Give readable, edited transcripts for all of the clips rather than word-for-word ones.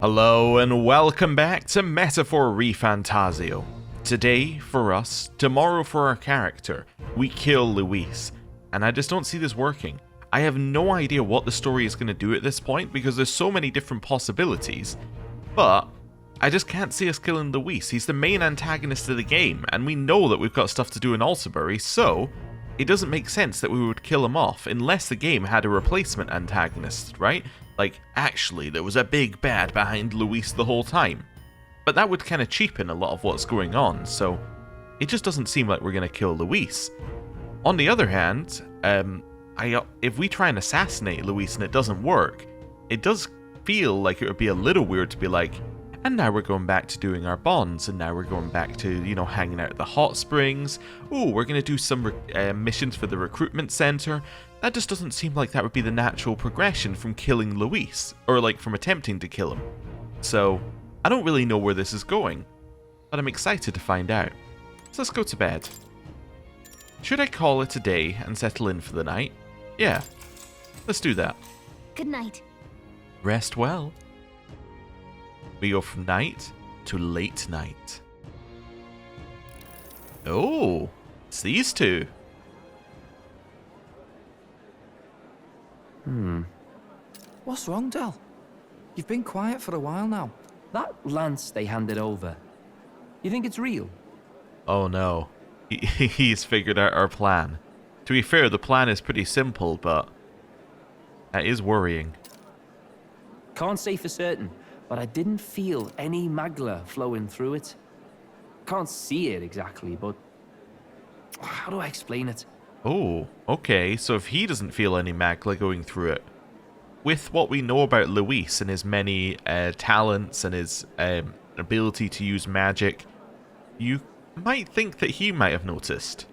Hello and welcome back to Metaphor ReFantazio. Today for us, tomorrow for our character, we kill Luis, and I just don't see this working. I have no idea what the story is going to do at this point because there's so many different possibilities, but I just can't see us killing Luis. He's the main antagonist of the game, and we know that we've got stuff to do in Altabury, so it doesn't make sense that we would kill him off unless the game had a replacement antagonist, right? Like, actually, there was a big bad behind Luis the whole time. But that would kind of cheapen a lot of what's going on, so it just doesn't seem like we're going to kill Luis. On the other hand, if we try and assassinate Luis and it doesn't work, it does feel like it would be a little weird to be like, and now we're going back to doing our bonds, and now we're going back to, you know, hanging out at the hot springs. Oh, we're going to do some missions for the recruitment center. That just doesn't seem like that would be the natural progression from killing Luis, or like from attempting to kill him. So, I don't really know where this is going, but I'm excited to find out. So let's go to bed. Should I call it a day and settle in for the night? Yeah, let's do that. Good night. Rest well. We go from night to late night. Oh, it's these two. What's wrong, Del? You've been quiet for a while now. That lance they handed over, you think it's real? Oh no, he's figured out our plan. To be fair, the plan is pretty simple, but that is worrying. Can't say for certain, but I didn't feel any magla flowing through it. Can't see it exactly, but how do I explain it? Oh, okay, so if he doesn't feel any magla going through it, with what we know about Luis and his many talents and his ability to use magic, you might think that he might have noticed.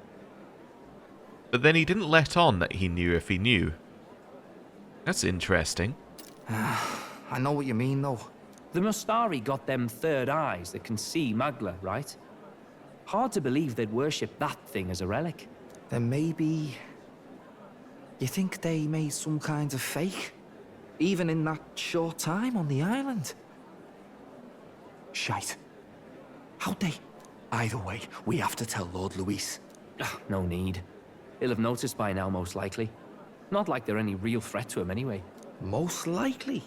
But then he didn't let on that he knew if he knew. That's interesting. I know what you mean, though. The Mustari got them third eyes that can see magla, right? Hard to believe they'd worship that thing as a relic. Then maybe... You think they made some kind of fake? Even in that short time on the island? Shite. How'd they... Either way, we have to tell Lord Luis. No need. He'll have noticed by now, most likely. Not like they're any real threat to him anyway. Most likely.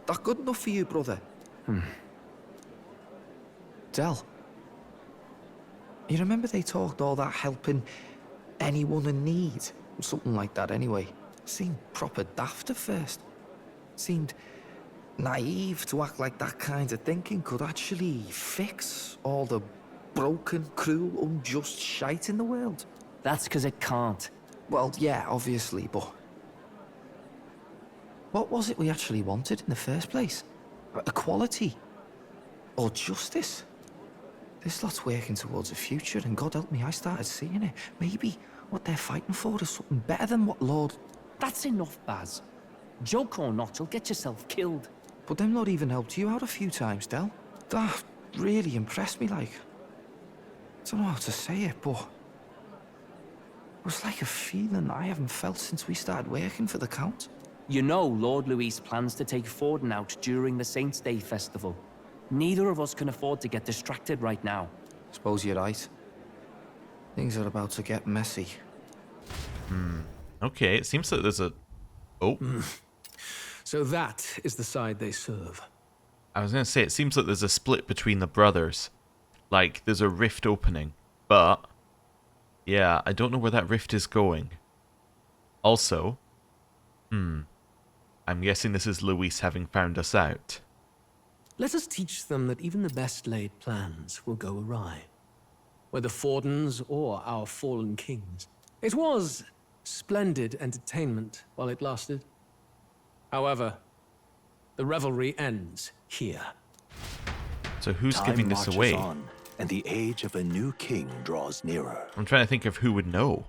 That good enough for you, brother? Del. You remember they talked all that helping anyone in need? Something like that anyway. Seemed proper daft at first. Seemed naive to act like that kind of thinking could actually fix all the broken, cruel, unjust shite in the world. That's because it can't. Well, yeah, obviously, but... What was it we actually wanted in the first place? Equality? Or justice? This lot's working towards a future, and God help me, I started seeing it. Maybe what they're fighting for is something better than what Lord... That's enough, Baz. Joke or not, you'll get yourself killed. But them not even helped you out a few times, Del. That really impressed me, like... I don't know how to say it, but... It was like a feeling I haven't felt since we started working for the Count. You know Lord Luis plans to take Forden out during the Saints' Day festival. Neither of us can afford to get distracted right now. Suppose you're right. Things are about to get messy. Okay, it seems that there's a... Oh. So that is the side they serve. I was going to say, it seems like there's a split between the brothers. Like, there's a rift opening. But, yeah, I don't know where that rift is going. Also, I'm guessing this is Luis having found us out. Let us teach them that even the best laid plans will go awry. Whether Forden's or our fallen kings. It was splendid entertainment while it lasted. However, the revelry ends here. So who's Time giving this marches away? on, and the age of a new king draws nearer. I'm trying to think of who would know.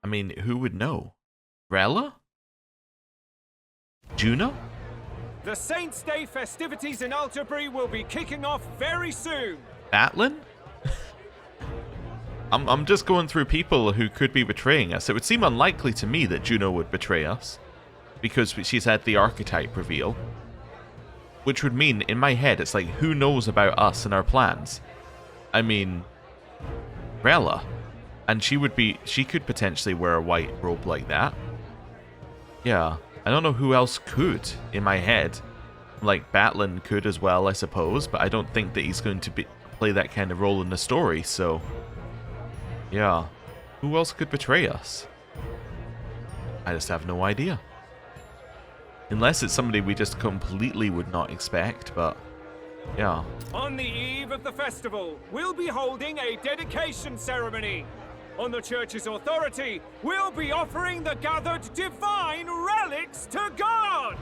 I mean, who would know? Rella? Juno? The Saints' Day festivities in Altabury will be kicking off very soon. Atlin? I'm just going through people who could be betraying us. It would seem unlikely to me that Juno would betray us, because she's had the Archetype reveal. which would mean, in my head, it's like, who knows about us and our plans? I mean, Rella. And she could potentially wear a white robe like that. Yeah, I don't know who else could, in my head. Like, Batlin could as well, I suppose, but I don't think that he's going to play that kind of role in the story, so... Yeah. Who else could betray us? I just have no idea. Unless it's somebody we just completely would not expect, but... Yeah. On the eve of the festival, we'll be holding a dedication ceremony. On the church's authority, we'll be offering the gathered divine relics to God!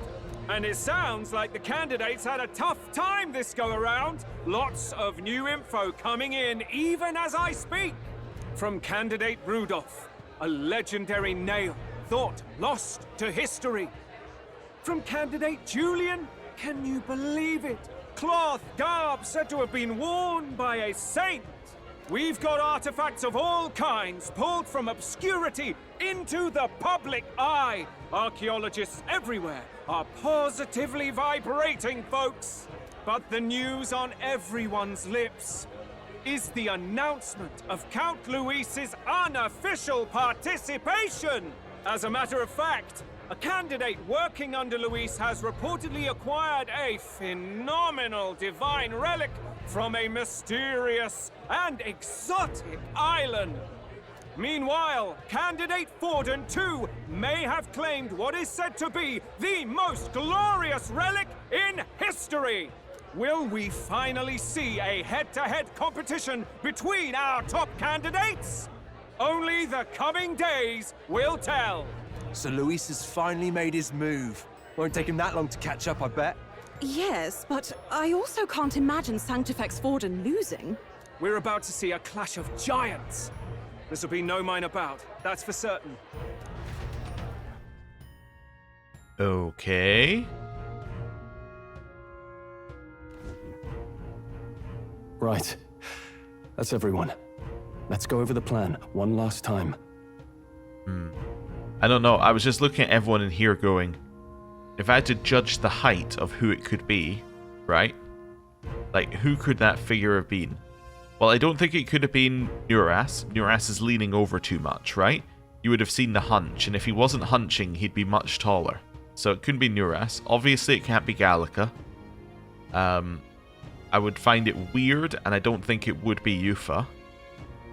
And it sounds like the candidates had a tough time this go-around. Lots of new info coming in even as I speak. From candidate Rudolph, a legendary nail thought lost to history. From candidate Julian, can you believe it? Cloth garb said to have been worn by a saint. We've got artifacts of all kinds pulled from obscurity into the public eye. Archaeologists everywhere are positively vibrating, folks. But the news on everyone's lips is the announcement of Count Luis's unofficial participation. As a matter of fact, a candidate working under Luis has reportedly acquired a phenomenal divine relic from a mysterious and exotic island. Meanwhile, candidate Forden, too, may have claimed what is said to be the most glorious relic in history. Will we finally see a head-to-head competition between our top candidates? Only the coming days will tell. So Luis has finally made his move. Won't take him that long to catch up, I bet. Yes, but I also can't imagine Sanctifex Forden losing. We're about to see a clash of giants. This'll be no minor bout, that's for certain. Okay. Right. That's everyone. Let's go over the plan one last time. I don't know. I was just looking at everyone in here going, if I had to judge the height of who it could be, right? Like, who could that figure have been? Well, I don't think it could have been Nuras. Nuras is leaning over too much, right? You would have seen the hunch, and if he wasn't hunching, he'd be much taller. So it couldn't be Nuras. Obviously, it can't be Gallica. I would find it weird, and I don't think it would be Yufa.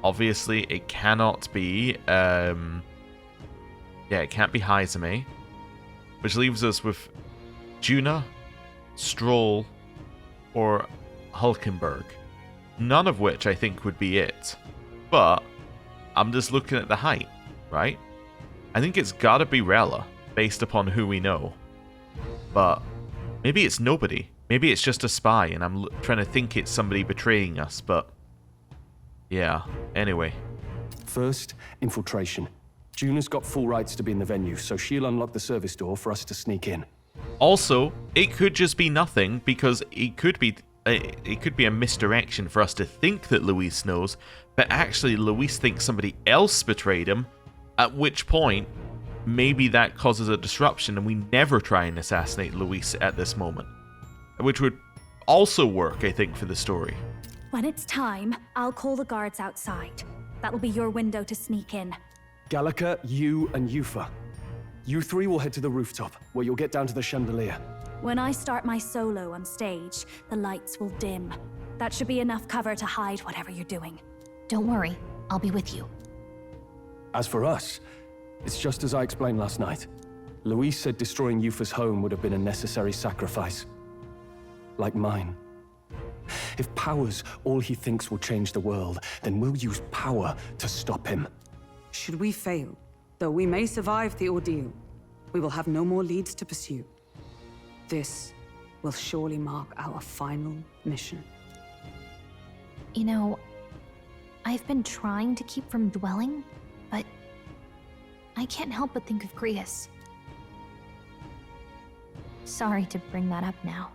Obviously, it cannot be... yeah, it can't be Haizame. Which leaves us with Juna, Stroll, or Hulkenberg. None of which I think would be it. But I'm just looking at the height, right? I think it's gotta be Rella, based upon who we know. But maybe it's nobody. Maybe it's just a spy, and I'm trying to think it's somebody betraying us, but... Yeah, anyway. First, infiltration. Juna's got full rights to be in the venue, so she'll unlock the service door for us to sneak in. Also, it could just be nothing, because it could be a misdirection for us to think that Luis knows, but actually Luis thinks somebody else betrayed him, at which point, maybe that causes a disruption and we never try and assassinate Luis at this moment. Which would also work, I think, for the story. When it's time, I'll call the guards outside. That'll be your window to sneak in. Gallica, you, and Yufa. You three will head to the rooftop, where you'll get down to the chandelier. When I start my solo on stage, the lights will dim. That should be enough cover to hide whatever you're doing. Don't worry, I'll be with you. As for us, it's just as I explained last night. Luis said destroying Yufa's home would have been a necessary sacrifice. Like mine. If power's all he thinks will change the world, then we'll use power to stop him. Should we fail, though we may survive the ordeal, we will have no more leads to pursue. This will surely mark our final mission. You know, I've been trying to keep from dwelling, but I can't help but think of Grius. Sorry to bring that up now.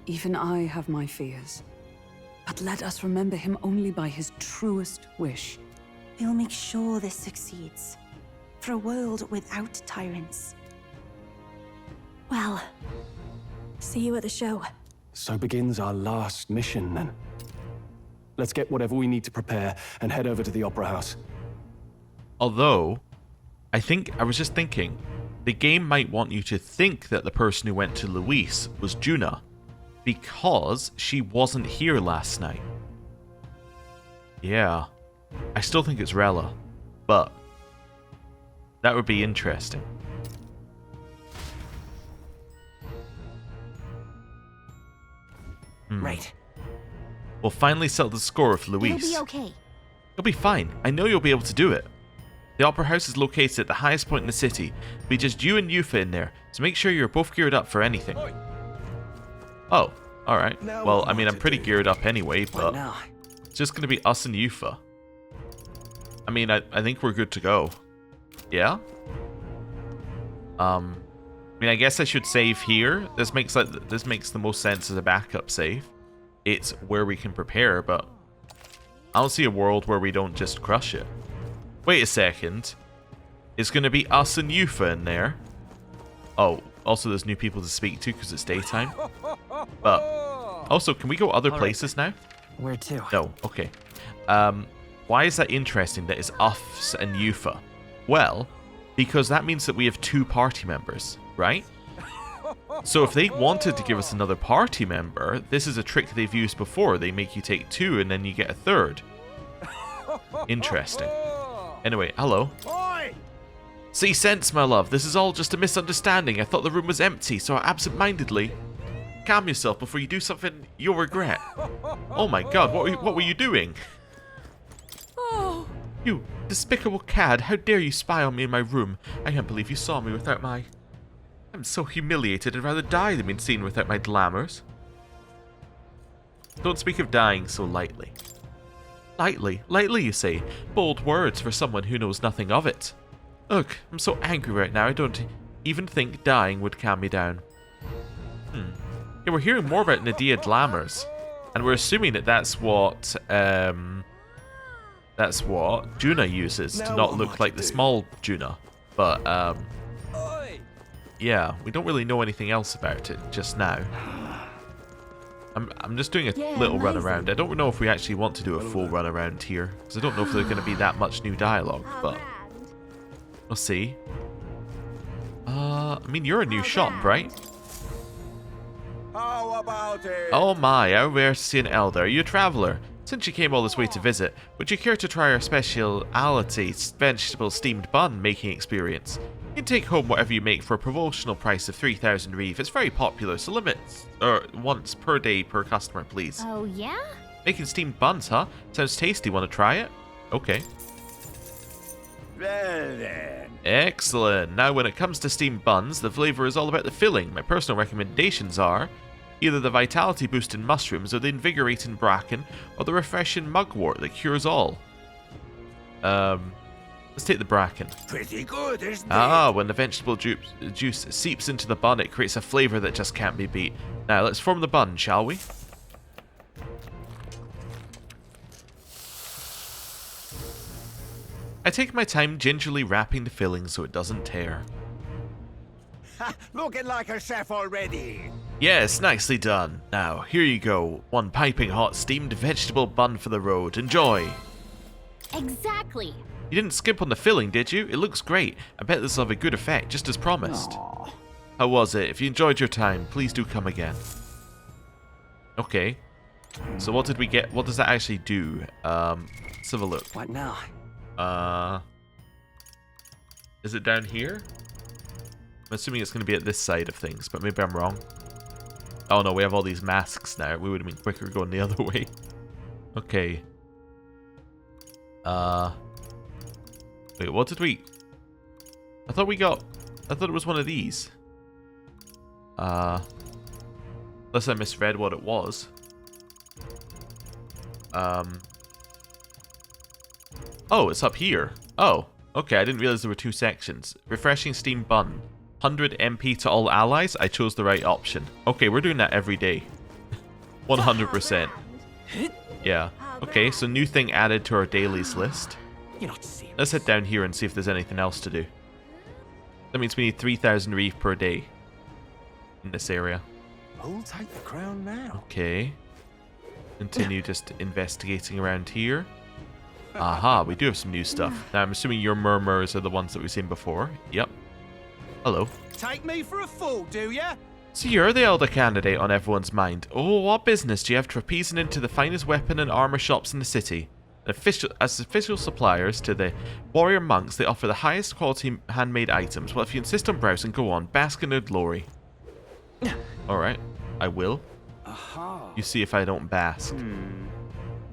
Even I have my fears. But let us remember him only by his truest wish. We'll make sure this succeeds. For a world without tyrants. Well, see you at the show. So begins our last mission, then. Let's get whatever we need to prepare and head over to the Opera House. Although, I was just thinking, the game might want you to think that the person who went to Luis was Juna, because she wasn't here last night. Yeah. I still think it's Rella, but that would be interesting. Right. We'll finally settle the score with Luis. It'll be okay. You'll be fine. I know you'll be able to do it. The Opera House is located at the highest point in the city. It'll be just you and Yufa in there, so make sure you're both geared up for anything. Oh, alright. Well, I mean, I'm pretty geared up anyway, but it's just going to be us and Yufa. I mean, I think we're good to go. Yeah? I mean, I guess I should save here. This makes the most sense as a backup save. It's where we can prepare, but I don't see a world where we don't just crush it. Wait a second. It's going to be us and Yufa in there. Oh, also there's new people to speak to because it's daytime. But also, can we go other places now? Where to? No, okay. Why is that interesting that it's us and Yufa? Well, because that means that we have 2 party members, right? So if they wanted to give us another party member, this is a trick they've used before. They make you take 2 and then you get a 3rd. Interesting. Anyway, hello. Oi! See sense, my love. This is all just a misunderstanding. I thought the room was empty, so I absent-mindedly... Calm yourself before you do something you'll regret. Oh my god, what were you doing? You despicable cad, how dare you spy on me in my room? I can't believe you saw me without my... I'm so humiliated, I'd rather die than be seen without my glamours. Don't speak of dying so lightly. Lightly? Lightly, you say? Bold words for someone who knows nothing of it. Ugh, I'm so angry right now, I don't even think dying would calm me down. Yeah, we're hearing more about Nadia glamours, and we're assuming that that's what Juna uses to not look like the small Juna. But, yeah, we don't really know anything else about it just now. I'm just doing a little run around. I don't know if we actually want to do a full run around here, because I don't know if there's going to be that much new dialogue, but we'll see. I mean, you're a new shop, right? How about it? Oh my, how rare to see an elder. Are you a traveller? Since you came all this way to visit, would you care to try our speciality vegetable steamed bun making experience? You can take home whatever you make for a promotional price of 3,000 reeve. It's very popular, so once per day per customer, please. Oh, yeah? Making steamed buns, huh? Sounds tasty. Want to try it? Okay. Well then. Excellent. Now, when it comes to steamed buns, the flavour is all about the filling. My personal recommendations are either the vitality boosting mushrooms, or the invigorating bracken, or the refreshing mugwort that cures all. Let's take the bracken. Pretty good, isn't it? Ah, when the vegetable juice seeps into the bun, it creates a flavour that just can't be beat. Now, let's form the bun, shall we? I take my time gingerly wrapping the filling so it doesn't tear. Looking like a chef already. Yes, nicely done. Now, here you go. One piping hot steamed vegetable bun for the road. Enjoy. Exactly. You didn't skimp on the filling, did you? It looks great. I bet this will have a good effect, just as promised. Aww. How was it? If you enjoyed your time, please do come again. Okay. So what did we get? What does that actually do? Let's have a look. What now? Is it down here? I'm assuming it's going to be at this side of things, but maybe I'm wrong. Oh no, we have all these masks now. We would have been quicker going the other way. Okay. Wait, what did we... I thought it was one of these. Unless I misread what it was. Oh, it's up here. Oh, okay, I didn't realize there were 2 sections. Refreshing steamed bun. 100 MP to all allies. I chose the right option. Okay, we're doing that every day. 100%. Yeah. Okay, so new thing added to our dailies list. You're not serious. Let's head down here and see if there's anything else to do. That means we need 3,000 reef per day in this area. Who'll take the crown now? Okay. Continue just investigating around here. Aha, we do have some new stuff. Now, I'm assuming your murmurs are the ones that we've seen before. Yep. Hello. Take me for a fool, do ya? So you're the elder candidate on everyone's mind. Oh, what business do you have trapezing into the finest weapon and armor shops in the city? As official suppliers to the warrior monks, they offer the highest quality handmade items. Well, if you insist on browsing, go on, bask in their glory. Alright, I will. Aha. You see if I don't bask.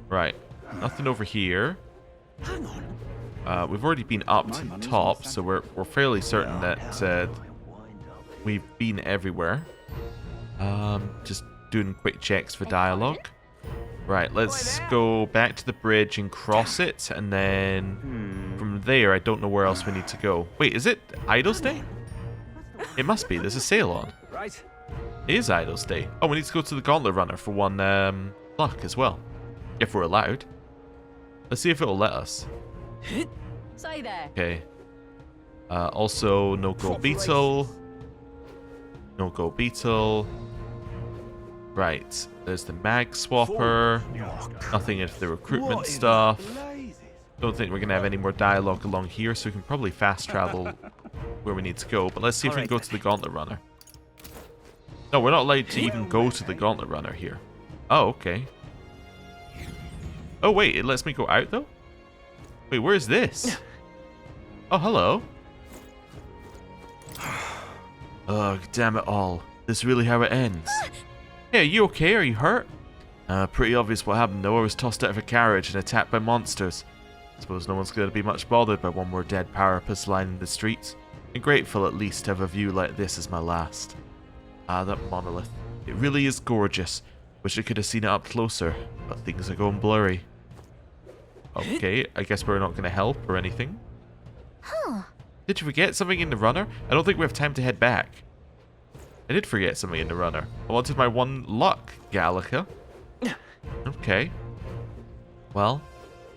Right, nothing over here. Hang on. We've already been up to the top, so we're fairly certain that we've been everywhere. Just doing quick checks for dialogue. Right, let's go back to the bridge and cross it, and then from there, I don't know where else we need to go. Wait, is it Idle's Day? It must be. There's a sale on. Right. It is Idle's Day. Oh, we need to go to the Gauntlet Runner for one luck as well, if we're allowed. Let's see if it'll let us. Say there. Okay. Also, no gold beetle. No gold beetle. Right. There's the mag swapper. Nothing into the recruitment stuff. Don't think we're going to have any more dialogue along here, so we can probably fast travel where we need to go. But let's see if we can go to the Gauntlet Runner. No, we're not allowed to even go to the Gauntlet Runner here. Oh, okay. Oh, wait. It lets me go out, though? Wait, where is this? Oh, hello. Ugh, damn it all. This is really how it ends. Hey, are you okay? Are you hurt? Pretty obvious what happened though. I was tossed out of a carriage and attacked by monsters. Suppose no one's going to be much bothered by one more dead parapus lining the streets. I'm grateful at least to have a view like this as my last. Ah, that monolith. It really is gorgeous. Wish I could have seen it up closer, but things are going blurry. Okay, I guess we're not going to help or anything. Huh. Did you forget something in the runner? I don't think we have time to head back. I did forget something in the runner. I wanted my one luck, Gallica. Okay. Well,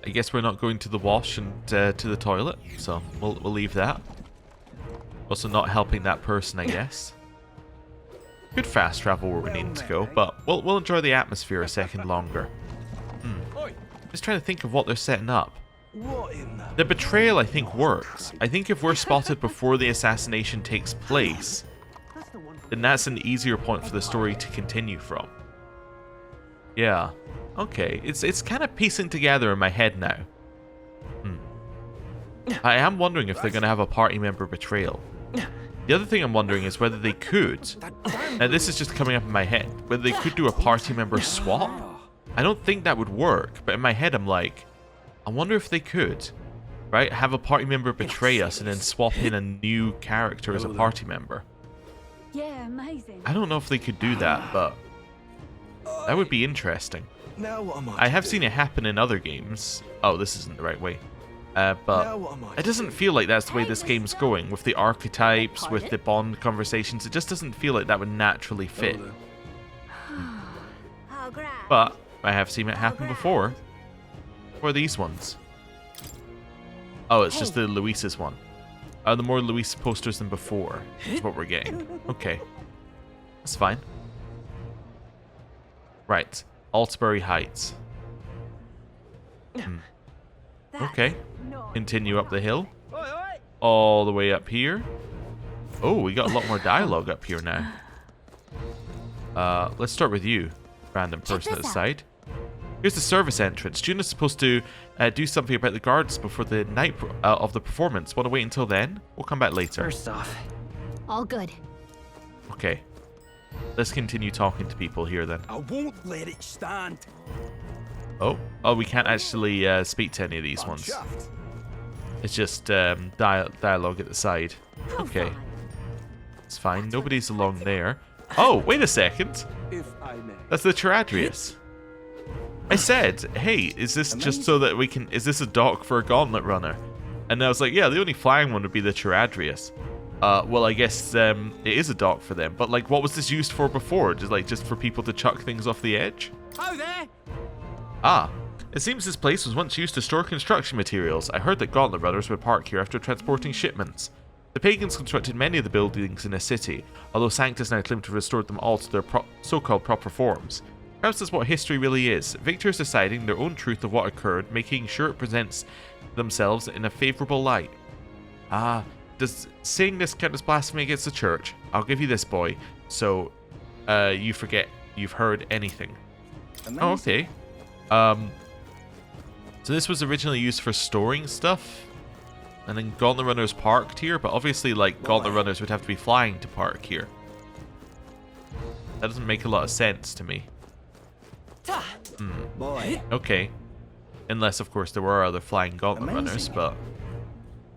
I guess we're not going to the wash and to the toilet, so we'll leave that. Also not helping that person, I guess. Good fast travel where we need to go, but we'll enjoy the atmosphere a second longer. Just trying to think of what they're setting up. The betrayal, I think, works. I think if we're spotted before the assassination takes place, then that's an easier point for the story to continue from. Yeah. Okay. It's kind of piecing together in my head now. I am wondering if they're going to have a party member betrayal. The other thing I'm wondering is whether they could, now this is just coming up in my head, whether they could do a party member swap. I don't think that would work, but in my head I'm like, I wonder if they could, right? Have a party member betray us and then swap in a new character as a party member. Yeah, amazing. I don't know if they could do that, but that would be interesting. I have seen it happen in other games. Oh, this isn't the right way. But it doesn't feel like that's the way this game's going. With the archetypes, with the bond conversations, it just doesn't feel like that would naturally fit. But I have seen it happen before. Or these ones. Oh, it's just the Luis's one. The more Luis posters than before is what we're getting. Okay. That's fine. Right. Altsbury Heights. Okay. Continue up the hill. All the way up here. Oh, we got a lot more dialogue up here now. Let's start with you, random person at the side. Here's the service entrance. Juna's supposed to do something about the guards before the night of the performance. Want to wait until then? We'll come back later. First off, all good. Okay. Let's continue talking to people here then. I won't let it stand. Oh, we can't actually speak to any of these ones. It's just dialogue at the side. Okay. It's fine. Nobody's along there. Oh, wait a second. That's the Charadrius. I said, hey, is this just so that we can... Is this a dock for a Gauntlet Runner? And I was like, yeah, the only flying one would be the Charadrius. Well, I guess it is a dock for them. But, like, what was this used for before? Just for people to chuck things off the edge? Oh, there! Ah, it seems this place was once used to store construction materials. I heard that Gauntlet Runners would park here after transporting shipments. The pagans constructed many of the buildings in a city, although Sanctus now claimed to have restored them all to their so-called proper forms. Perhaps that's what history really is. Victors deciding their own truth of what occurred, making sure it presents themselves in a favourable light. Does saying this count as blasphemy against the church? I'll give you this, boy, so you forget you've heard anything. Amazing. Oh, okay. So this was originally used for storing stuff, and then Gauntlet Runners parked here, but obviously, like, Gauntlet Runners would have to be flying to park here. That doesn't make a lot of sense to me. Boy. Okay. Unless, of course, there were other flying Gauntlet Runners, but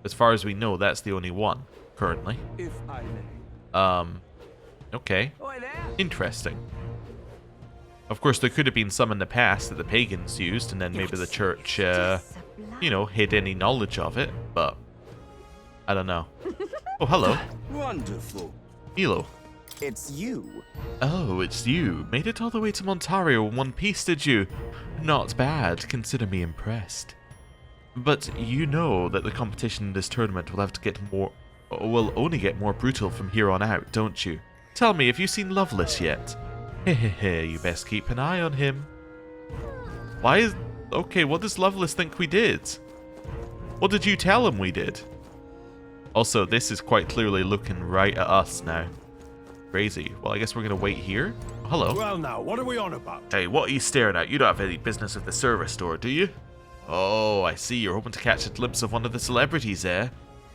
as far as we know, that's the only one currently. If I may. Okay. Interesting. Of course, there could have been some in the past that the pagans used, and then maybe the church, you know, hid any knowledge of it, but I don't know. Oh, hello. Wonderful. Milo. It's you. Oh, it's you. Made it all the way to Montario in one piece, did you? Not bad. Consider me impressed. But you know that the competition in this tournament will only get more brutal from here on out, don't you? Tell me, have you seen Lovelace yet? Hehehe, you best keep an eye on him. Okay, what does Lovelace think we did? What did you tell him we did? Also, this is quite clearly looking right at us now. Crazy. Well, I guess we're going to wait here. Hello. Well now, what are we on about? Hey, what are you staring at? You don't have any business with the service store, do you? Oh, I see. You're hoping to catch a glimpse of one of the celebrities, eh?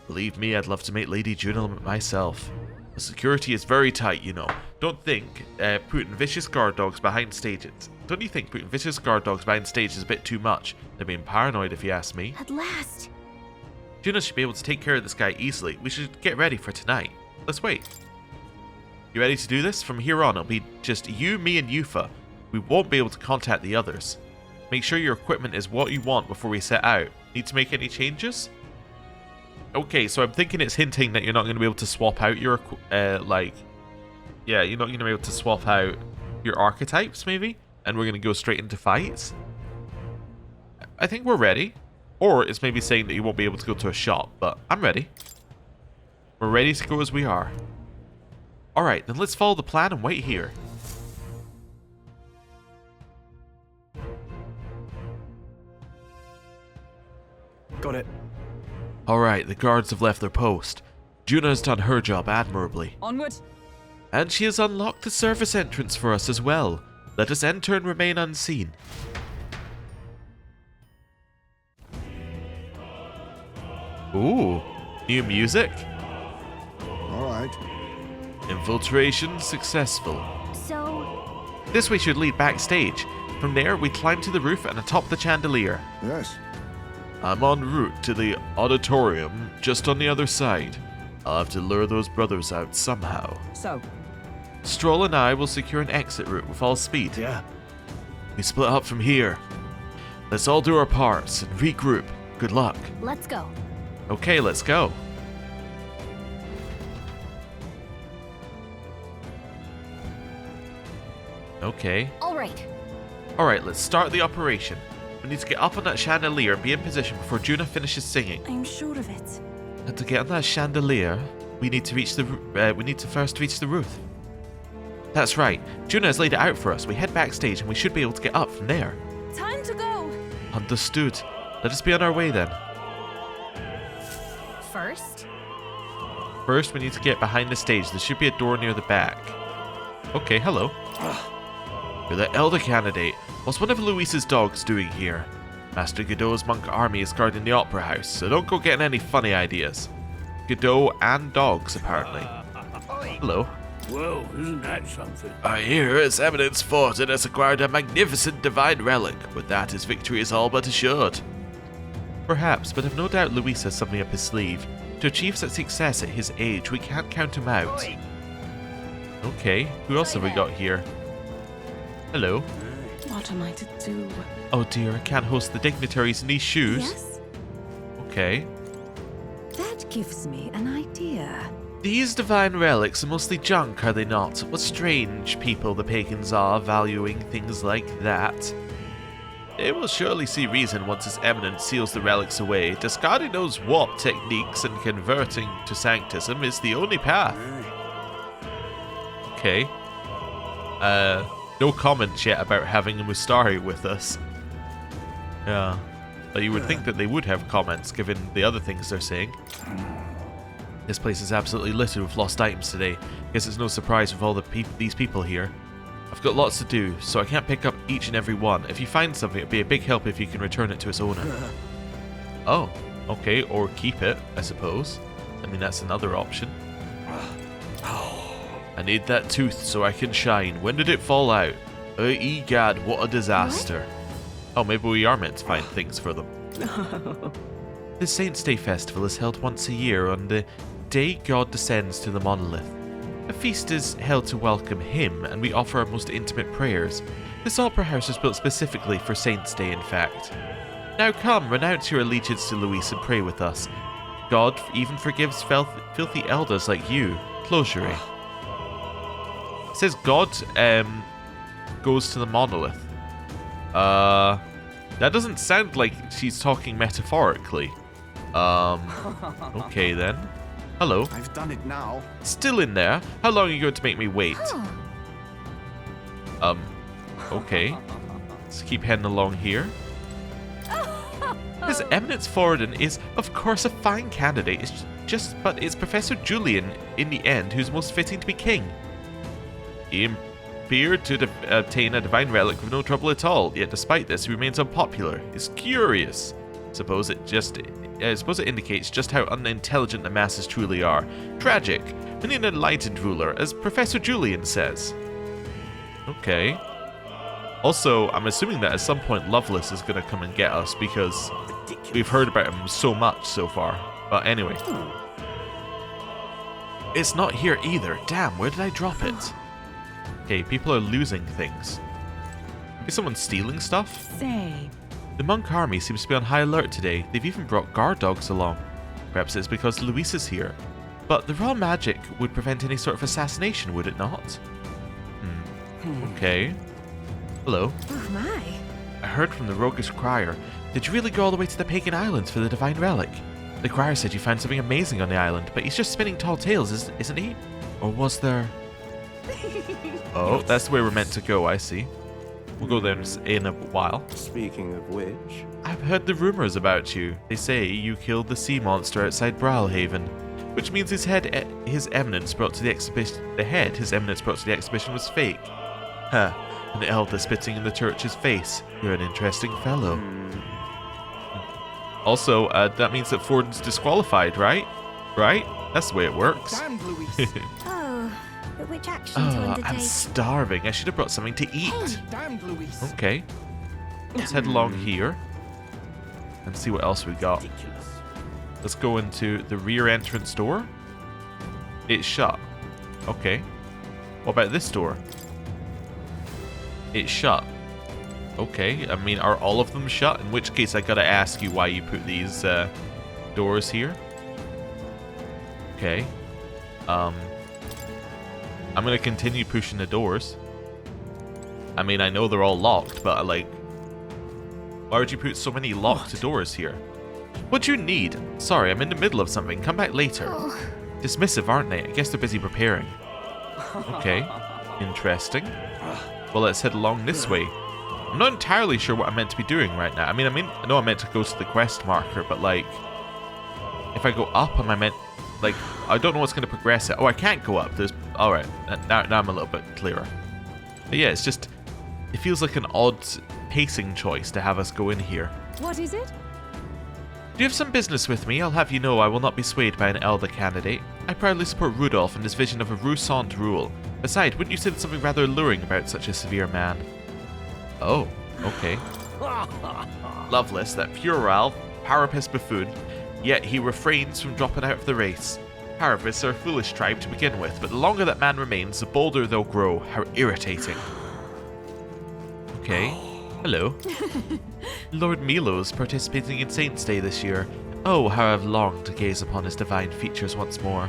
Believe me, I'd love to meet Lady Juno myself. The security is very tight, you know. Don't think putting vicious guard dogs behind stages. Don't you think putting vicious guard dogs behind stage is a bit too much? They're being paranoid, if you ask me. At last. Juno should be able to take care of this guy easily. We should get ready for tonight. Let's wait. You ready to do this? From here on, it'll be just you, me, and Yufa. We won't be able to contact the others. Make sure your equipment is what you want before we set out. Need to make any changes? Okay, so I'm thinking it's hinting that you're not going to be able to swap out your, you're not going to be able to swap out your archetypes, maybe? And we're going to go straight into fights? I think we're ready. Or it's maybe saying that you won't be able to go to a shop, but I'm ready. We're ready to go as we are. Alright, then let's follow the plan and wait here. Got it. Alright, the guards have left their post. Juno has done her job admirably. Onward. And she has unlocked the service entrance for us as well. Let us enter and remain unseen. Ooh, new music? Alright. Infiltration successful. So, This way should lead backstage. From there, we climb to the roof and atop the chandelier. Yes. I'm en route to the auditorium, just on the other side. I'll have to lure those brothers out somehow. So, Stroll and I will secure an exit route with all speed. Yeah. We split up from here. Let's all do our parts and regroup. Good luck. Let's go. Okay, let's go. Okay. All right. Alright, let's start the operation. We need to get up on that chandelier and be in position before Juno finishes singing. I'm sure of it. And to get on that chandelier, we need to first reach the roof. That's right. Juno has laid it out for us. We head backstage and we should be able to get up from there. Time to go. Understood. Let us be on our way then. First? First, we need to get behind the stage. There should be a door near the back. Okay, hello. You're the elder candidate. What's one of Luis's dogs doing here? Master Godot's monk army is guarding the opera house, so don't go getting any funny ideas. Godot and dogs, apparently. Hello. Whoa, isn't that something? I hear its eminence fought and has acquired a magnificent divine relic. With that, his victory is all but assured. Perhaps, but I've no doubt Luis has something up his sleeve. To achieve such success at his age, we can't count him out. Okay, who else have we got here? Hello. what am I to do? Oh dear, I can't host the dignitaries in these shoes. Yes? Okay. That gives me an idea. These divine relics are mostly junk, are they not? What strange people the pagans are, valuing things like that. They will surely see reason once His Eminence seals the relics away. Discarding those warp techniques and converting to sanctism is the only path. Okay. No comments yet about having a Mustari with us. Yeah. But you would think that they would have comments given the other things they're saying. This place is absolutely littered with lost items today. Guess it's no surprise with all these people here. I've got lots to do, so I can't pick up each and every one. If you find something, it'd be a big help if you can return it to its owner. Oh, okay, or keep it, I suppose. I mean, that's another option. I need that tooth so I can shine. When did it fall out? Egad, what a disaster. What? Oh, maybe we are meant to find things for them. The Saints' Day Festival is held once a year on the day God descends to the monolith. A feast is held to welcome him, and we offer our most intimate prayers. This opera house was built specifically for Saints' Day, in fact. Now come, renounce your allegiance to Luis and pray with us. God even forgives filthy elders like you. Closure. It says God goes to the monolith. That doesn't sound like she's talking metaphorically. Okay then. Hello. I've done it now. Still in there? How long are you going to make me wait? Okay. Let's keep heading along here. His Eminence Foradin is, of course, a fine candidate. But it's Professor Julian, in the end, who's most fitting to be king. He appeared to obtain a divine relic with no trouble at all, yet despite this, he remains unpopular. It's curious. I suppose it indicates just how unintelligent the masses truly are. Tragic. We need an enlightened ruler, as Professor Julian says. Okay. Also, I'm assuming that at some point Loveless is going to come and get us, because we've heard about him so much so far. But anyway. It's not here either. Damn, where did I drop it? Okay, people are losing things. Is someone stealing stuff? Say. The monk army seems to be on high alert today. They've even brought guard dogs along. Perhaps it's because Luis is here. But the raw magic would prevent any sort of assassination, would it not? Okay. Hello. Oh my. I heard from the roguish crier. Did you really go all the way to the pagan islands for the divine relic? The crier said you found something amazing on the island, but he's just spinning tall tales, isn't he? Or was there... Oh, that's the way we're meant to go, I see. We'll go there in a while. Speaking of which... I've heard the rumors about you. They say you killed the sea monster outside Brawlhaven, which means his eminence brought to the exhibition was fake. Huh, an elder spitting in the church's face. You're an interesting fellow. Also, that means that Fordon's disqualified, right? Right? That's the way it works. Damned Luis. But which action to undertake? I'm starving. I should have brought something to eat. Hey, damned Luis. Okay. Let's head along here and see what else we got. Ridiculous. Let's go into the rear entrance door. It's shut. Okay. What about this door? It's shut. Okay. I mean, are all of them shut? In which case, I gotta ask you why you put these doors here. Okay. I'm gonna continue pushing the doors. I mean, I know they're all locked, but like, why would you put so many locked doors here? What do you need? Sorry, I'm in the middle of something. Come back later. Dismissive, aren't they? I guess they're busy preparing. Okay, interesting. Well, let's head along this way. I'm not entirely sure what I'm meant to be doing right now. I know I'm meant to go to the quest marker, but like, if I go up, am I meant... Like, I don't know what's going to progress it. Oh, I can't go up. There's... Alright, now I'm a little bit clearer. But yeah, it's just... It feels like an odd pacing choice to have us go in here. What is it? Do you have some business with me? I'll have you know I will not be swayed by an elder candidate. I proudly support Rudolph and his vision of a Roussant rule. Besides, wouldn't you say there's something rather alluring about such a severe man? Oh, okay. Loveless, that puerile, parapus buffoon, yet he refrains from dropping out of the race. Parapists are a foolish tribe to begin with, but the longer that man remains, the bolder they'll grow. How irritating. Okay. Hello. Lord Milo's participating in Saints' Day this year. Oh, how I've longed to gaze upon his divine features once more.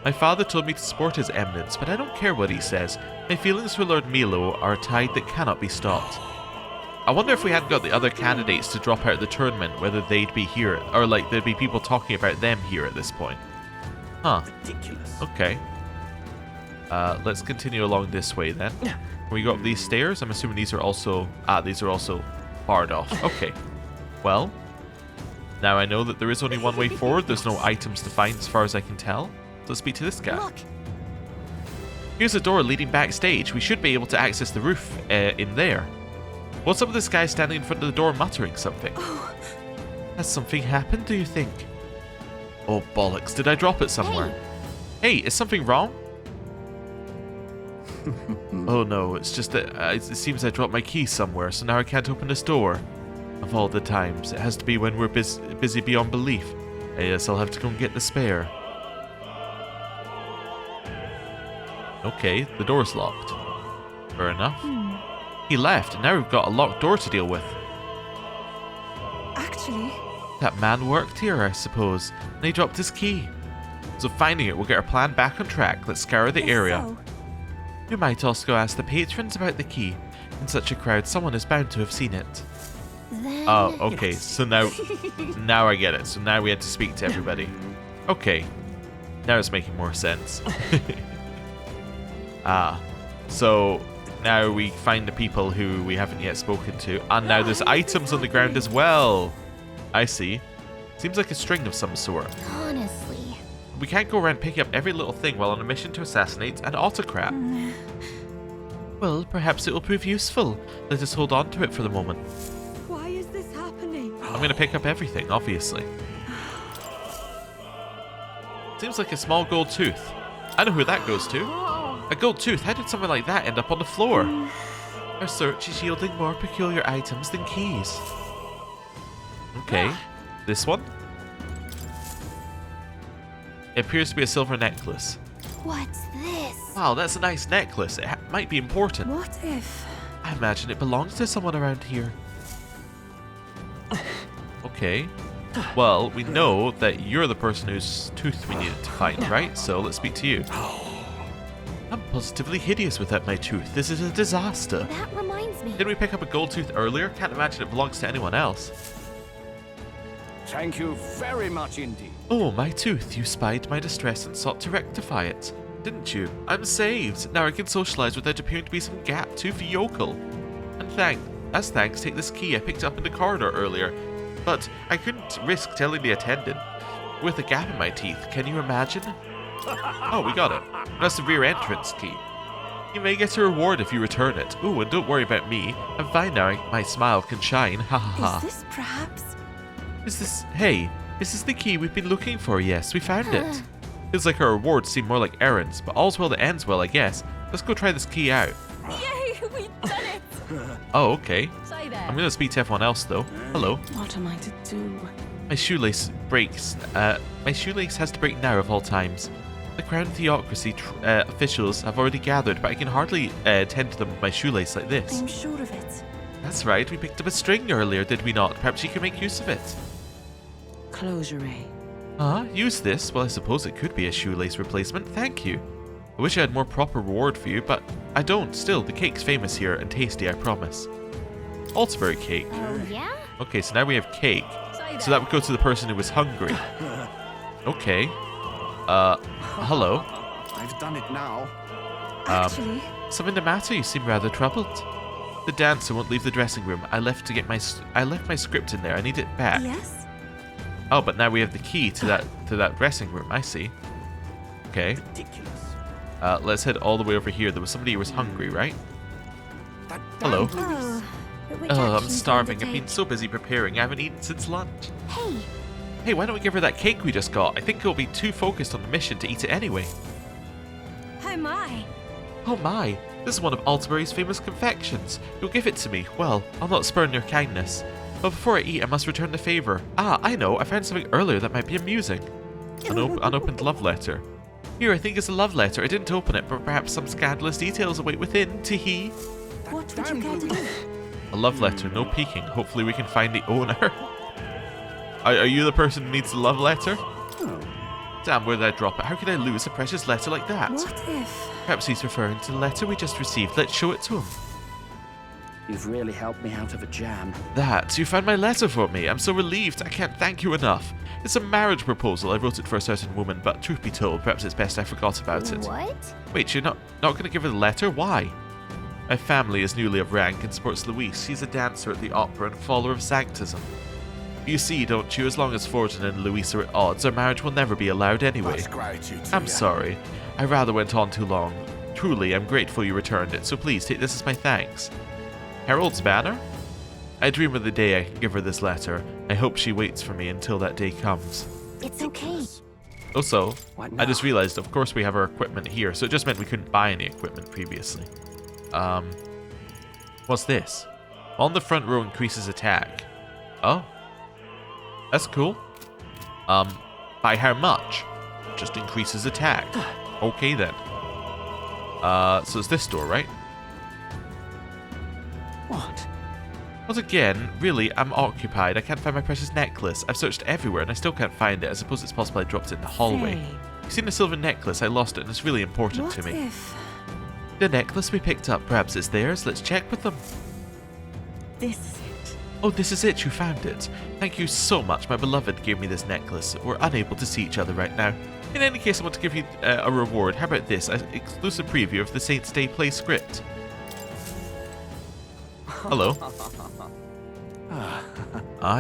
My father told me to support his eminence, but I don't care what he says. My feelings for Lord Milo are a tide that cannot be stopped. I wonder if we hadn't got the other candidates to drop out of the tournament, whether they'd be here, or like there'd be people talking about them here at this point. Huh. Ridiculous. Okay. Let's continue along this way then. Can we go up these stairs? I'm assuming these are also... these are also barred off. Okay. Well, now I know that there is only one way forward. There's no items to find as far as I can tell. Let's speak to this guy. Look. Here's a door leading backstage. We should be able to access the roof in there. What's up with this guy standing in front of the door muttering something? Oh. Has something happened, do you think? Oh, bollocks. Did I drop it somewhere? Hey, is something wrong? Oh no, it's just that it seems I dropped my key somewhere, so now I can't open this door. Of all the times, it has to be when we're busy beyond belief. I guess I'll have to go and get the spare. Okay, the door's locked. Fair enough. He left, and now we've got a locked door to deal with. Actually... That man worked here, I suppose, and he dropped his key. So finding it will get our plan back on track. Let's scour the area. So. You might also go ask the patrons about the key. In such a crowd, someone is bound to have seen it. Then... Oh, okay, so now I get it. So now we had to speak to everybody. Okay, now it's making more sense. So now we find the people who we haven't yet spoken to. And now there's items on the ground as well. I see. Seems like a string of some sort. Honestly. We can't go around picking up every little thing while on a mission to assassinate an autocrat. Well, perhaps it will prove useful. Let us hold on to it for the moment. Why is this happening? I'm going to pick up everything, obviously. Seems like a small gold tooth. I know who that goes to. A gold tooth? How did something like that end up on the floor? Our search is yielding more peculiar items than keys. Okay, this one? It appears to be a silver necklace. What's this? Wow, that's a nice necklace. It might be important. What if... I imagine it belongs to someone around here. Okay. Well, we know that you're the person whose tooth we needed to find, right? So let's speak to you. I'm positively hideous without my tooth. This is a disaster. That reminds me. Didn't we pick up a gold tooth earlier? Can't imagine it belongs to anyone else. Thank you very much indeed. Oh, my tooth. You spied my distress and sought to rectify it, didn't you? I'm saved. Now I can socialize without appearing to be some gap-toothed yokel. And as thanks, take this key I picked up in the corridor earlier. But I couldn't risk telling the attendant. With a gap in my teeth, can you imagine? Oh, we got it. That's the rear entrance key. You may get a reward if you return it. Ooh, and don't worry about me. I'm fine now. My smile can shine. Ha ha ha. Is this perhaps... Hey, is this the key we've been looking for? Yes, we found it. Feels like our rewards seem more like errands, but all's well that ends well, I guess. Let's go try this key out. Yay, we've done it! Oh, okay. Say there. I'm gonna speak to everyone else though. Hello. What am I to do? My shoelace breaks. My shoelace has to break now of all times. The Crown Theocracy officials have already gathered, but I can hardly tend to them with my shoelace like this. I'm sure of it. That's right, we picked up a string earlier, did we not? Perhaps you can make use of it. Closure. Use this? Well, I suppose it could be a shoelace replacement. Thank you. I wish I had more proper reward for you, but I don't. Still, the cake's famous here and tasty, I promise. Altsbury cake. Oh, yeah? Okay, so now we have cake. So that would go to the person who was hungry. Okay. Hello. I've done it now. Actually... Something the matter? You seem rather troubled. The dancer won't leave the dressing room. I left my script in there. I need it back. Yes? Oh, but now we have the key to that dressing room. I see. Okay. Ridiculous. Let's head all the way over here. There was somebody who was hungry, right? Hello. Oh, but which I'm actions starving. to I've been undertake? so busy preparing. I haven't eaten since lunch. Hey, Hey, why don't we give her that cake we just got? I think we'll be too focused on the mission to eat it anyway. oh my. Oh my, this is one of Altsbury's famous confections. You'll give it to me. Well, I'll not spurn your kindness. But before I eat, I must return the favor. I know. I found something earlier that might be amusing. An unopened love letter. Here, I think it's a love letter. I didn't open it, but perhaps some scandalous details await within. Tee-hee. What would you care to do? A love letter, no peeking. Hopefully we can find the owner. Are you the person who needs the love letter? Damn, where did I drop it? How could I lose a precious letter like that? What if... Perhaps he's referring to the letter we just received. Let's show it to him. You've really helped me out of a jam. That, you found my letter for me. I'm so relieved. I can't thank you enough. It's a marriage proposal. I wrote it for a certain woman, but truth be told, perhaps it's best I forgot about it. What? Wait, you're not going to give her the letter? Why? My family is newly of rank and supports Luis. He's a dancer at the opera and follower of Sanctism. You see, don't you? As long as Fortune and Luis are at odds, our marriage will never be allowed anyway. Much gratitude to I'm you. sorry. I rather went on too long. Truly, I'm grateful you returned it, so please take this as my thanks. Harold's banner? I dream of the day I can give her this letter. I hope she waits for me until that day comes. It's okay. Also, What I just now? realized, of course, we have our equipment here, so it just meant we couldn't buy any equipment previously. What's this? On the front row increases attack. Oh. That's cool. By how much? Just increases attack. Okay then. So it's this door, right? What? Once again, really, I'm occupied. I can't find my precious necklace. I've searched everywhere and I still can't find it. I suppose it's possible I dropped it in the hallway. Say, You've seen a silver necklace. I lost it and it's really important what to me. if The necklace we picked up, perhaps it's theirs? Let's check with them. this is it? Oh, this is it. You found it. Thank you so much. My beloved gave me this necklace. We're unable to see each other right now. In any case, I want to give you a reward. How about this? An exclusive preview of the Saints Day play script. Hello.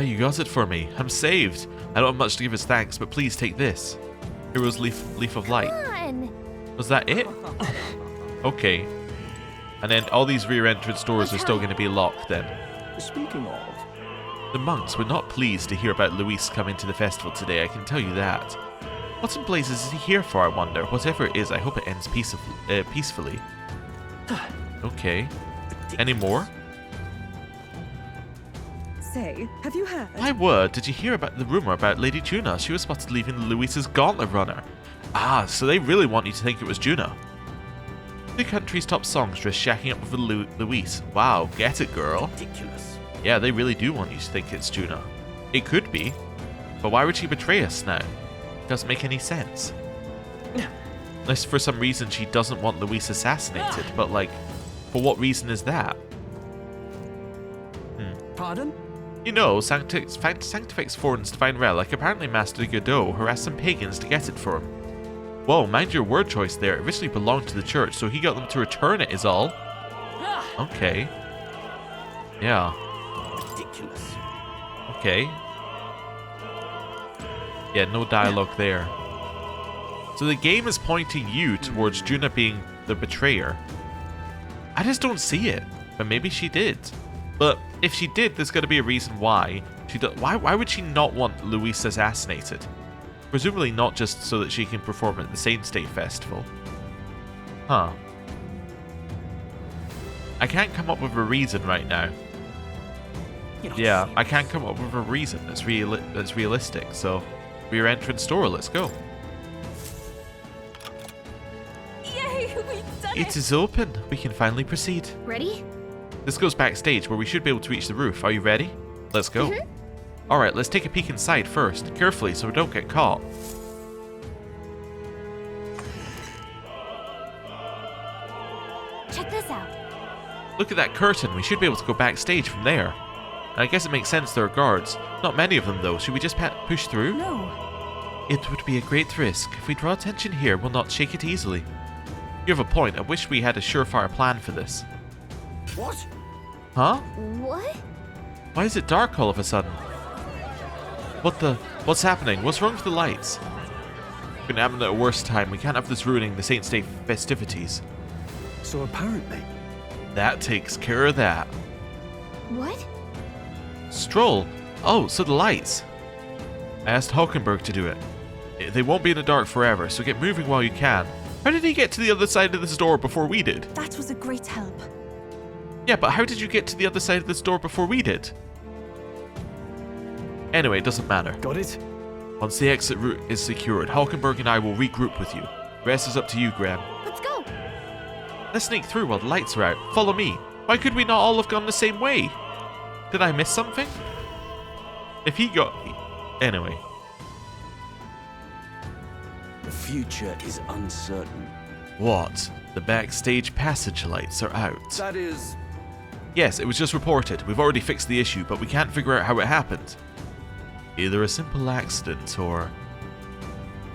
You got it for me. I'm saved. I don't have much to give as thanks, but please take this. Hero's Leaf of Light. Come on. Was that it? Okay. And then all these rear entrance doors are still going to be locked then. Speaking of, The monks were not pleased to hear about Luis coming to the festival today, I can tell you that. What in blazes is he here for, I wonder? Whatever it is, I hope it ends peacefully. Okay. Any more? Say, have you heard? My word, did you hear about the rumour about Lady Juna? She was spotted leaving Luis's gauntlet runner. Ah, so they really want you to think it was Juna. The country's top songstress shacking up with Luis. Wow, get it, girl. Ridiculous. Yeah, they really do want you to think it's Juna. It could be, but why would she betray us now? Doesn't make any sense. Unless for some reason she doesn't want Luis assassinated, but like, for what reason is that? Pardon? You know, Sanctifex Fortin's divine relic, apparently Master Godot harassed some pagans to get it for him. Whoa, mind your word choice there. It originally belonged to the church, so he got them to return it is all. Okay. Yeah. Ridiculous. Okay. Yeah, no dialogue there. So the game is pointing you towards Juna being the betrayer. I just don't see it. But maybe she did. But if she did, there's got to be a reason why. Why would she not want Luis assassinated? Presumably not just so that she can perform at the Saints Day Festival. Huh. I can't come up with a reason right now. Yeah, I can't come up with a reason that's realistic, so rear entrance door, let's go. Yay, we've done It is open. We can finally proceed. Ready? This goes backstage where we should be able to reach the roof. Are you ready? Let's go. Alright, let's take a peek inside first, carefully so we don't get caught. Check this out. Look at that curtain. We should be able to go backstage from there. And I guess it makes sense there are guards. Not many of them though. Should we just push through? No. It would be a great risk. If we draw attention here, we'll not shake it easily. You have a point. I wish we had a surefire plan for this. What? Huh? What? Why is it dark all of a sudden? What's happening? What's wrong with the lights? We're gonna happen at a worse time. We can't have this ruining the Saints' Day festivities. So apparently... That takes care of that. What? Stroll. Oh, so the lights. I asked Hockenberg to do it. They won't be in the dark forever, so get moving while you can. How did he get to the other side of this door before we did? That was a great help. Yeah, but how did you get to the other side of this door before we did? Anyway, it doesn't matter. Got it? Once the exit route is secured, Hockenberg and I will regroup with you. The rest is up to you, Graham. Let's go. Let's sneak through while the lights are out. Follow me. Why could we not all have gone the same way? Did I miss something? If he got... Anyway. The future is uncertain. What? The backstage passage lights are out. That is... Yes, it was just reported. We've already fixed the issue, but we can't figure out how it happened. Either a simple accident or...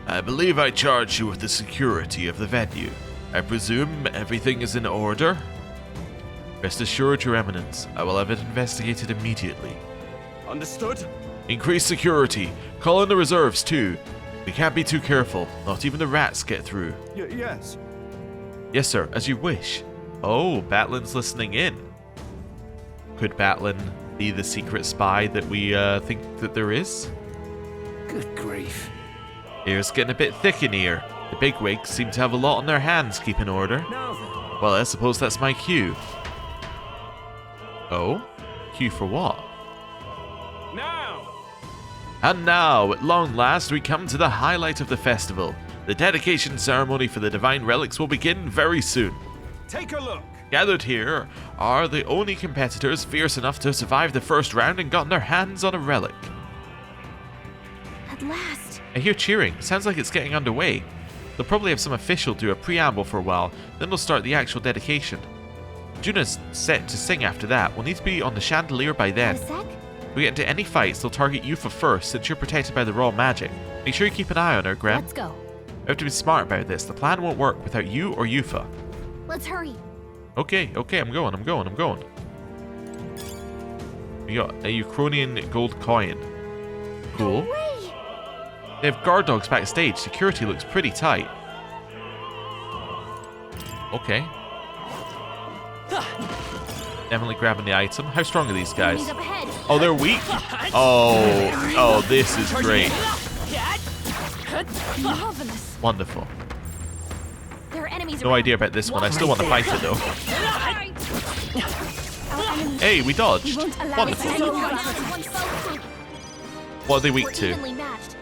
I believe I charged you with the security of the venue. I presume everything is in order? Rest assured, Your Eminence, I will have it investigated immediately. Understood? Increase security. Call in the reserves, too. We can't be too careful. Not even the rats get through. Yes. Yes, sir, as you wish. Oh, Batlin's listening in. Could Batlin be the secret spy that we think that there is? Good grief. Air's getting a bit thick in here. The bigwigs seem to have a lot on their hands keeping order. Now then. Well, I suppose that's my cue. Oh? Cue for what? Now! And now, at long last, we come to the highlight of the festival. The dedication ceremony for the divine relics will begin very soon. Take a look. Gathered here are the only competitors fierce enough to survive the first round and gotten their hands on a relic. At last. I hear cheering. Sounds like it's getting underway. They'll probably have some official do a preamble for a while, then they'll start the actual dedication. Juna's set to sing after that. We'll need to be on the chandelier by then. A sec? If we get into any fights, they'll target Yufa first, since you're protected by the raw magic. Make sure you keep an eye on her, Graham. Let's go. We have to be smart about this. The plan won't work without you or Yufa. Let's hurry. Okay, I'm going. We got a Ukrainian gold coin. Cool. No way. They have guard dogs backstage. Security looks pretty tight. Okay. Definitely grabbing the item. How strong are these guys? Enemies up ahead. Oh, they're weak? Oh, this is great. Marvelous. Wonderful. There are enemies No around. idea about this one. I still want to fight it though. Hey, we dodged. We won't allow Wonderful. anyone What are they weak We're to? evenly matched.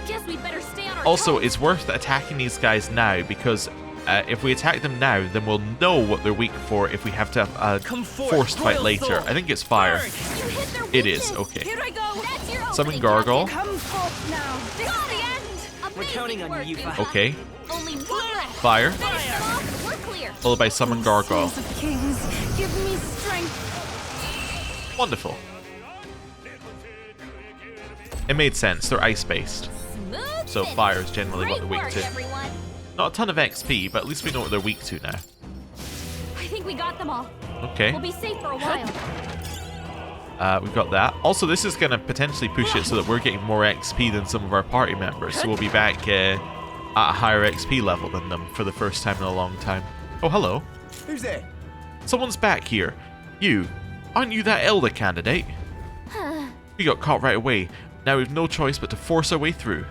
Guess we'd better stay on our Also, toes. it's worth attacking these guys now because if we attack them now, then we'll know what they're weak for if we have to have a forced fight later. I think it's fire. You hit their It is, weakness. okay. Here I go. That's your Summon opening, Gargoyle. Captain. Come forth now. This is the end. We're counting on you, Yufa. Okay. Only one left. Fire. Finish them off. We're clear. Followed by Summon Gargoyle. Sons of kings, give me strength. Wonderful. It made sense. They're ice-based. Smooth So finish. fire is generally what they're Great weak work, to. everyone. Not a ton of XP, but at least we know what they're weak to now. I think we got them all. Okay. We'll be safe for a while. We've got that. Also, this is going to potentially push it so that we're getting more XP than some of our party members. So we'll be back at a higher XP level than them for the first time in a long time. Oh, hello. Who's there? Someone's back here. You. Aren't you that elder candidate? We got caught right away. Now we've no choice but to force our way through.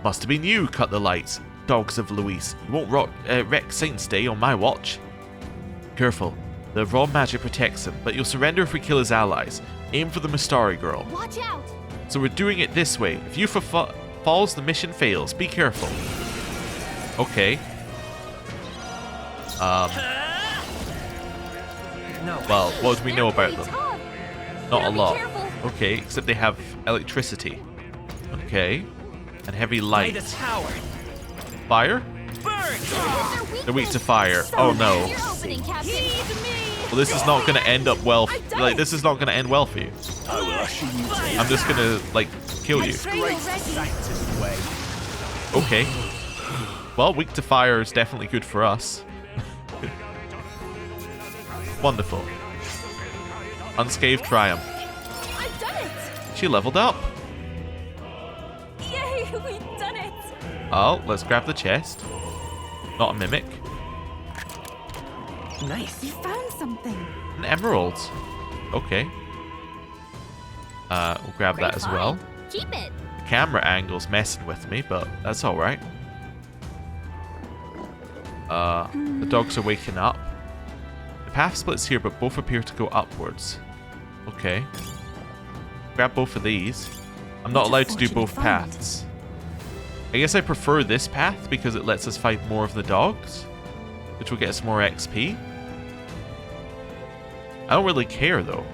Must have been you, cut the lights. Dogs of Luis. You won't wreck Saint's Day on my watch. Careful. The raw magic protects him, but you'll surrender if we kill his allies. Aim for the Mistari girl. Watch out. So we're doing it this way. If Yufa falls, the mission fails. Be careful. Okay. Well, what do we know about them? Not a lot. Okay, except they have electricity. Okay. And heavy light. Fire? They're weak to fire. Oh no. Well, this is not going to end up well. Like, this is not going to end well for you. I'm just going to, like, kill you. Okay. Well, weak to fire is definitely good for us. Wonderful. Unscathed triumph. I've done it. She leveled up. Yay, we've done it. Oh, let's grab the chest. Not a mimic. Nice. You found something. An emerald. Okay. We'll grab that as well. Keep it. The camera angle's messing with me, but that's alright. The dogs are waking up. The path splits here, but both appear to go upwards. Okay. Grab both of these. I'm not allowed to do both paths. I guess I prefer this path because it lets us fight more of the dogs, which will get us more XP. I don't really care though.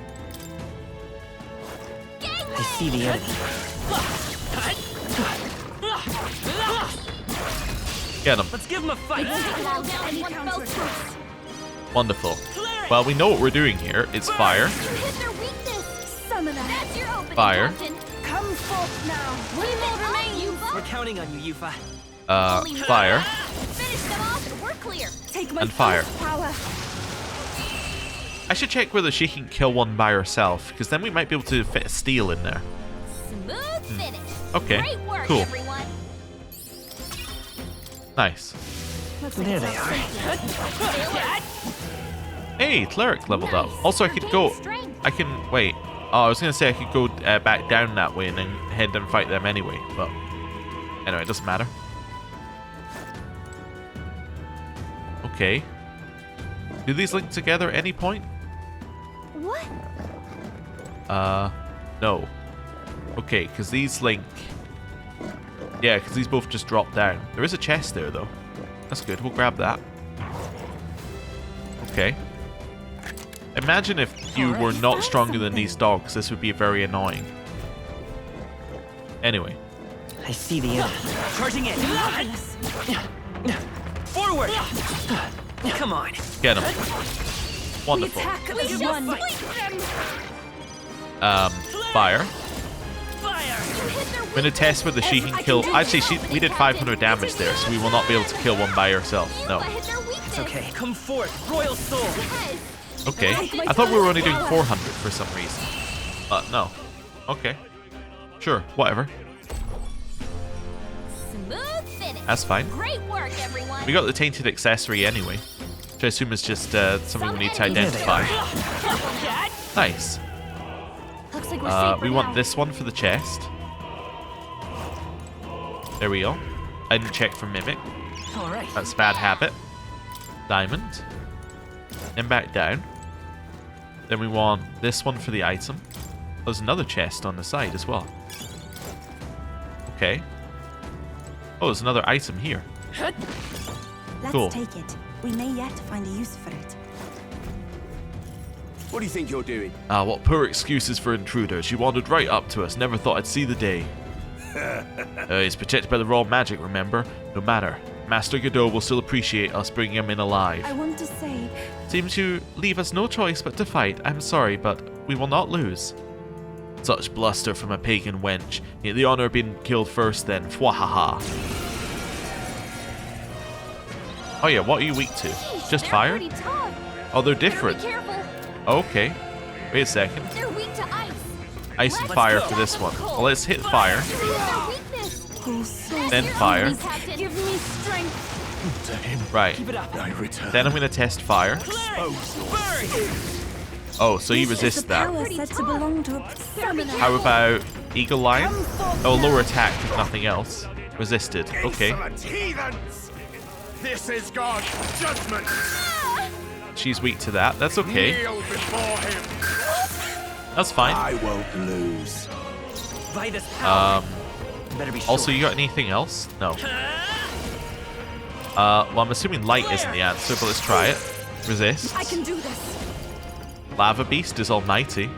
I see the enemy. Get him. Let's give him a fight. Take them all down in one fell swoop. Wonderful. Well, we know what we're doing here. It's fire. Hit their weakness. Summoner. That's your opening, Fire. Captain. Come forth now. We will remain, Yufa. We're counting on you, Yufa. Fire. Finish them off and we're clear. Take my And fire. power. I should check whether she can kill one by herself, because then we might be able to fit a steal in there. Smooth finish. Okay, Great work, cool. everyone. Nice. Looks like There it's they all safe. Hey, cleric leveled up. Also, I could go. I can wait. Oh, I was gonna say I could go back down that way and then head and fight them anyway. But anyway, it doesn't matter. Okay. Do these link together at any point? What? No. Okay, because these link. Yeah, because these both just drop down. There is a chest there, though. That's good. We'll grab that. Okay. Imagine if you were not stronger than these dogs. This would be very annoying. Anyway. I see the enemy. Charging in. Forward. Come on. Get him. Wonderful. We shall sleep them. Fire. Fire. I'm going to test whether she can kill... Actually, we did 500 damage there, so we will not be able to kill one by herself. No. It's okay. Come forth, royal soul. Okay. I thought we were only doing 400 for some reason. But no. Okay. Sure, whatever. Smooth finish. That's fine. Great work, everyone. We got the tainted accessory anyway, which I assume is just something we need to identify. Nice. Looks like we're safe We for want now. this one for the chest. There we go. I didn't check for mimic. All right. That's a bad habit. Diamond. Then back down. Then we want this one for the item. There's another chest on the side as well. Okay. Oh, there's another item here. Let's Cool. take it. We may yet find a use for it. What do you think you're doing? Ah, what poor excuses for intruders. You wandered right up to us. Never thought I'd see the day. He's protected by the raw magic, remember? No matter. Master Godot will still appreciate us bringing him in alive. I want to say, Seems you leave us no choice but to fight. I'm sorry, but we will not lose. Such bluster from a pagan wench. Yet the honor of being killed first then. Fwahaha. Oh yeah, what are you weak to? Just they're fire? pretty tough. Oh, they're Better different. be careful. Okay. Wait a second. They're weak to ice. Ice and fire for this one. Well, let's hit fire. Their weakness. Oh, so Then fire. Give me strength. Right. Keep it up. I return. Then I'm going to test fire. Oh, so you resist that. Power said to belong to a summoner. How about Eagle Lion? Oh, lower attack if nothing else. Resisted. Okay. Heathens! This is God's judgment. She's weak to that. That's okay. Kneel before him. That's fine. I won't lose. By this power. Better be sure. Also, you got anything else? No. Well, I'm assuming light isn't the answer, but let's try it. Resist. I can do this. Lava Beast is almighty.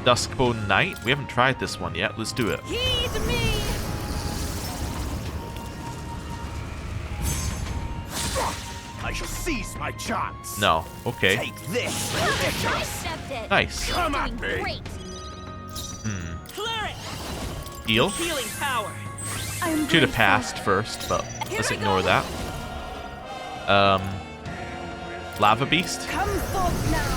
Duskbone Knight. We haven't tried this one yet. Let's do it. Heed me. I shall seize my chance. No. Okay. Take this. I stepped it. Nice. Come You're at doing me. great. Cleric. Heal. Healing power. I'm Should have grateful. passed first, but let's ignore that. Lava Beast. Come forth now.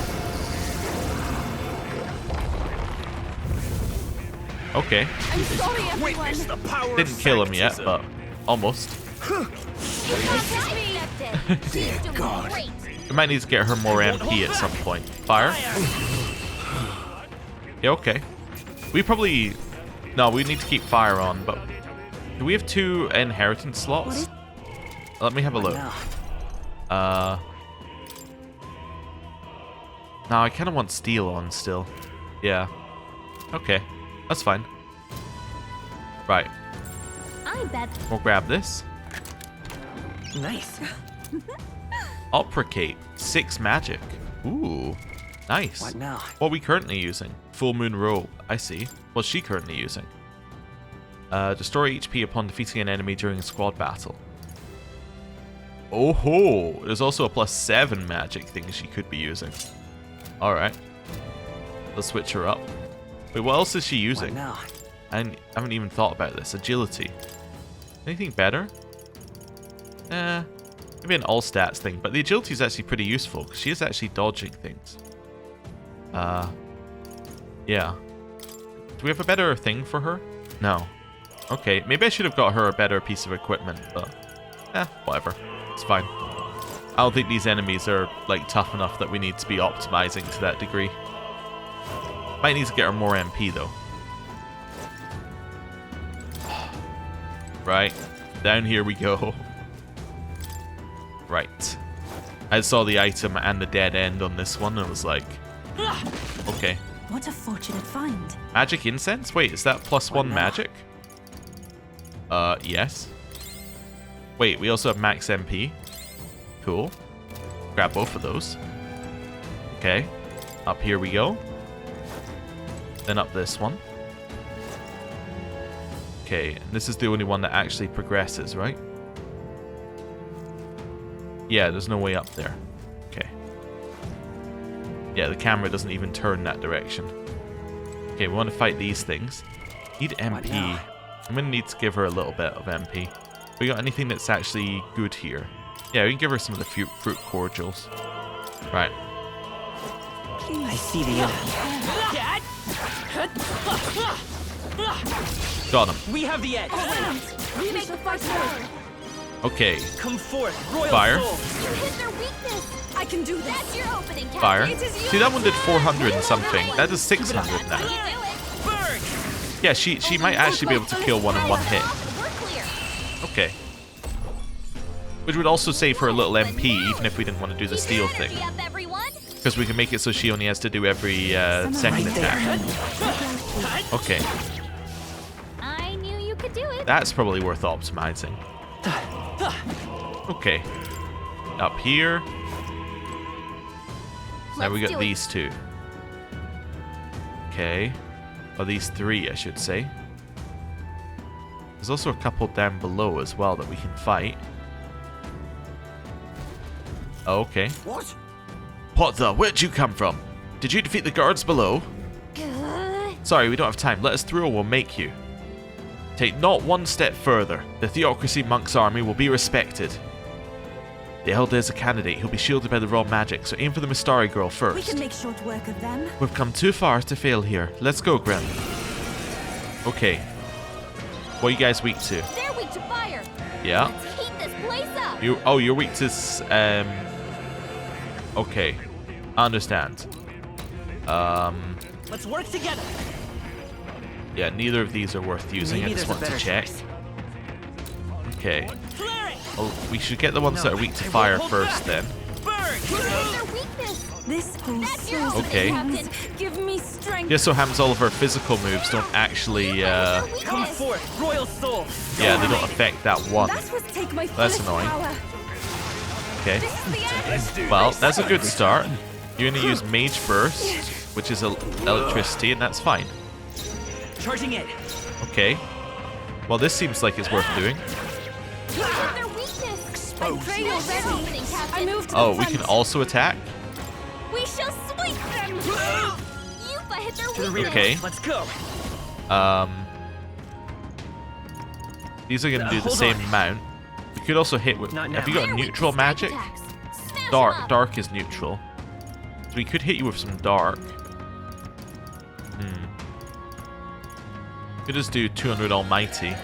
Okay. I'm sorry, everyone. Witness the power Didn't of kill him yet, sanctism. but almost. Dear God. We might need to get her more MP at some point. Fire. Yeah, okay. We probably... No, we need to keep fire on, but... Do we have 2 inheritance slots? Let me have a look. No, I kind of want steel on still. Yeah. Okay. That's fine. Right. I bet. We'll grab this. Nice. Uprecate. 6 magic. Ooh. Nice. What now? What are we currently using? Full Moon Roll. I see. What's she currently using? Destroy HP upon defeating an enemy during a squad battle. Oh ho! There's also a +7 magic thing she could be using. Alright. Let's switch her up. Wait, what else is she using? Now? I haven't even thought about this. Agility. Anything better? Maybe an all stats thing, but the agility is actually pretty useful because she is actually dodging things. Yeah. Do we have a better thing for her? No. Okay, maybe I should have got her a better piece of equipment, but whatever. It's fine. I don't think these enemies are like tough enough that we need to be optimizing to that degree. Might need to get her more MP though. Right, down here we go. Right. I saw the item and the dead end on this one and was like, okay. What a fortunate find. Magic incense? Wait, is that +1 magic? Yes. Wait, we also have max MP. Cool. Grab both of those. Okay. Up here we go. Then up this one. Okay, and this is the only one that actually progresses, right? Yeah, there's no way up there. Okay. Yeah, the camera doesn't even turn that direction. Okay, we want to fight these things. Need MP. I'm going to need to give her a little bit of MP. We got anything that's actually good here? Yeah, we can give her some of the fruit cordials. Right. I see the enemy. Got him. We have the edge. We make the fight forward. Okay. Come forth, royal Fire. soul. You hit their weakness. I can do this. That's your opening, Captain. Fire. It is See, that one did 400 and something. That does 600 now. Burn. Yeah, she might actually be able to kill one in one hit. Okay. Which would also save her a little MP, even if we didn't want to do the steal thing. Because we can make it so she only has to do every second attack. Okay. I knew you could do it. That's probably worth optimizing. Okay. Up here. Now we got these two. Okay. Or these three, I should say. There's also a couple down below as well that we can fight. Oh, okay. What the? Where'd you come from? Did you defeat the guards below? Sorry, we don't have time. Let us through or we'll make you. Take not one step further. The Theocracy Monk's army will be respected. The Elder is a candidate. He'll be shielded by the raw magic, so aim for the Mistari girl first. We can make short work of them. We've come too far to fail here. Let's go, Grim. Okay. What are you guys weak to? They're weak to fire. Yeah. Let's heat this place up. You're weak to okay. I understand. Let's work together. Yeah, neither of these are worth using. Maybe I just there's want a to better check. choice. Okay. Well, we should get the ones that are weak to fire first then. Their weakness. This That's your Okay. Captain. Give me strength. Just so happens all of our physical moves don't actually Come forth, royal soul. yeah, they don't affect that one. That's what's take my That's fullest annoying. power. Okay. This is the end. Well, that's a good start. You're going to use Mage Burst, which is electricity, and that's fine. Charging in. Okay. Well, this seems like it's worth doing. Their weakness. I pray you're ready. I moved to Oh, the we front. can also attack? We shall sweep them. Yupa hit their To the rear. Okay. Let's go. These are going to do the Hold same on. amount. You could also hit with... Not Have now. you got a neutral magic? Dark is neutral. So we could hit you with some dark. Could just do 200 almighty.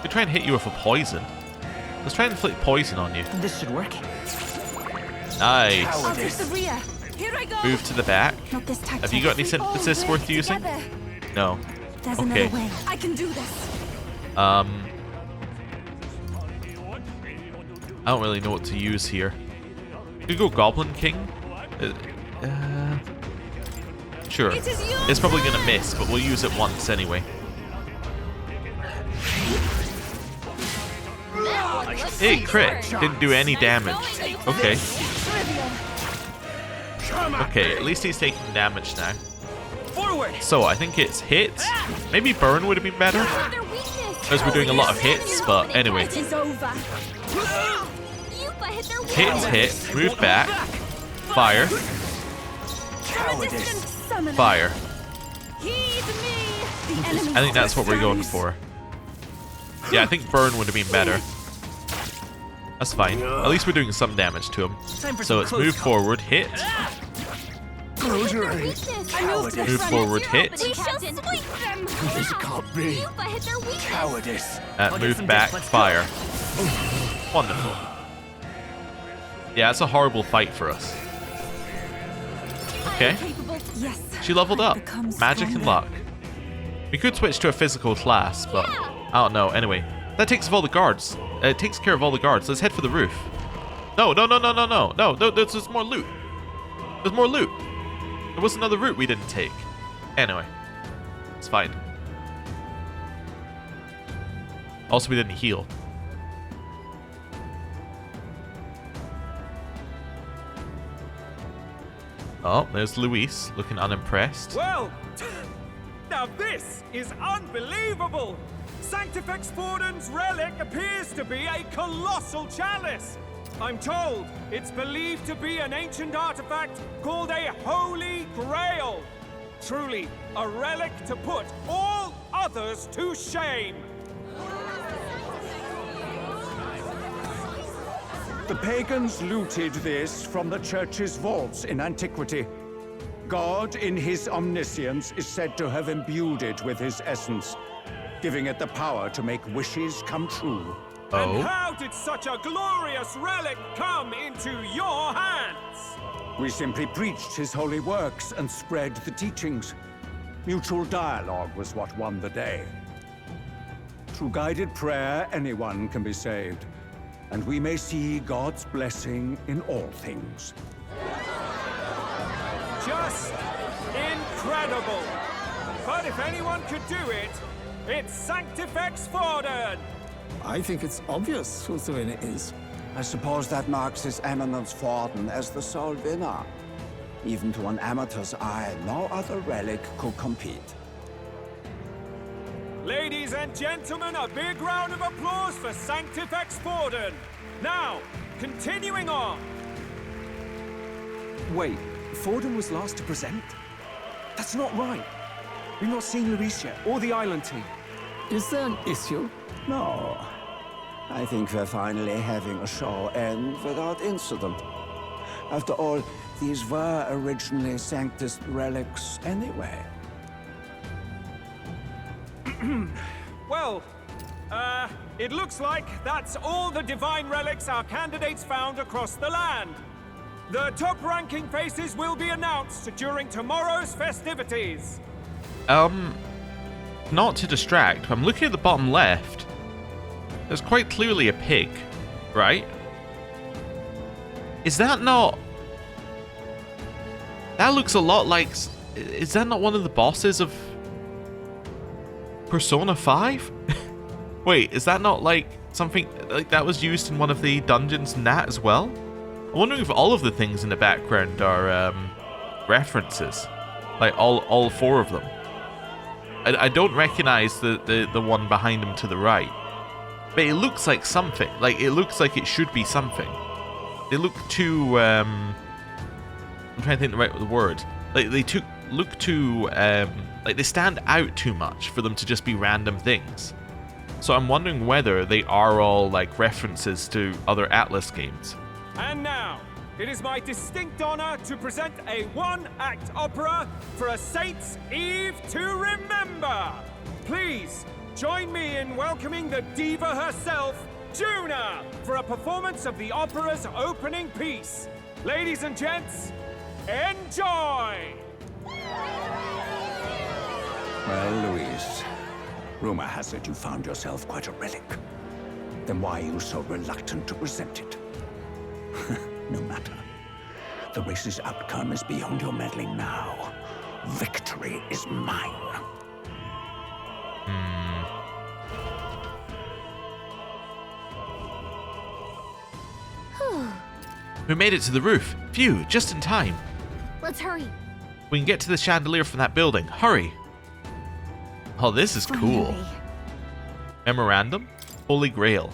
Could try and hit you with a poison. Let's try and inflict poison on you. This should work. Nice. I'll take the rear. Here I go. Move to the back. Not this tactic. Have you got any We synthesis all worth work using? together. No. There's Okay. another way. I can do this. I don't really know what to use here. Could we go Goblin King? Sure. It is you, It's probably gonna miss, but we'll use it once anyway. Hey, crit! Didn't do any damage. Okay. Okay, at least he's taking damage now. Forward. So, I think it's hit. Maybe burn would have been better. Their weakness. Because we're doing a lot of hits, but anyway. It is over. Hit, move back, fire, fire. I think that's what we're going for. Yeah, I think burn would have been better. That's fine. At least we're doing some damage to him. So let's move forward, hit. Move forward, hit. This can't be. Cowardice. Move back, fire. Wonderful. Yeah, it's a horrible fight for us. Okay. She leveled up. Magic and luck. We could switch to a physical class, but I don't know. Anyway, that takes all the guards. It takes care of all the guards. Let's head for the roof. No, there's more loot. There's more loot. There was another route we didn't take. Anyway, it's fine. Also, we didn't heal. Oh, there's Luis, looking unimpressed. Well, now this is unbelievable! Sanctifex Forden's relic appears to be a colossal chalice. I'm told it's believed to be an ancient artifact called a Holy Grail. Truly, a relic to put all others to shame. The pagans looted this from the church's vaults in antiquity. God, in his omniscience, is said to have imbued it with his essence, giving it the power to make wishes come true. And how did such a glorious relic come into your hands? We simply preached his holy works and spread the teachings. Mutual dialogue was what won the day. Through guided prayer, anyone can be saved, and we may see God's blessing in all things. Just incredible! But if anyone could do it, it's Sanctifex Forden! I think it's obvious who the winner is. I suppose that marks His Eminence Forden as the sole winner. Even to an amateur's eye, no other relic could compete. Ladies and gentlemen, a big round of applause for Sanctifex Forden. Now, continuing on. Wait, Forden was last to present? That's not right. We've not seen Luis yet, or the island team. Is there an issue? No. I think we're finally having a show end without incident. After all, these were originally Sanctus relics anyway. Well, it looks like that's all the divine relics our candidates found across the land. The top-ranking faces will be announced during tomorrow's festivities. Not to distract, I'm looking at the bottom left. There's quite clearly a pig, right? Is that not... That looks a lot like... Is that not one of the bosses of Persona 5? Wait, is that not like something like that was used in one of the dungeons in that as well? I'm wondering if all of the things in the background are references. Like all four of them. I don't recognize the one behind him to the right. But it looks like something. Like, it looks like it should be something. They look too, I'm trying to think the right word. Like, look too, like, they stand out too much for them to just be random things. So I'm wondering whether they are all, like, references to other Atlus games. And now, it is my distinct honor to present a one-act opera for a Saint's Eve to remember. Please, join me in welcoming the diva herself, Juna, for a performance of the opera's opening piece. Ladies and gents, enjoy! Well, Luis, rumor has it you found yourself quite a relic. Then why are you so reluctant to present it? No matter. The race's outcome is beyond your meddling now. Victory is mine. We made it to the roof. Phew, just in time. Let's hurry. We can get to the chandelier from that building. Hurry. Oh, this is cool. Memorandum? Holy Grail.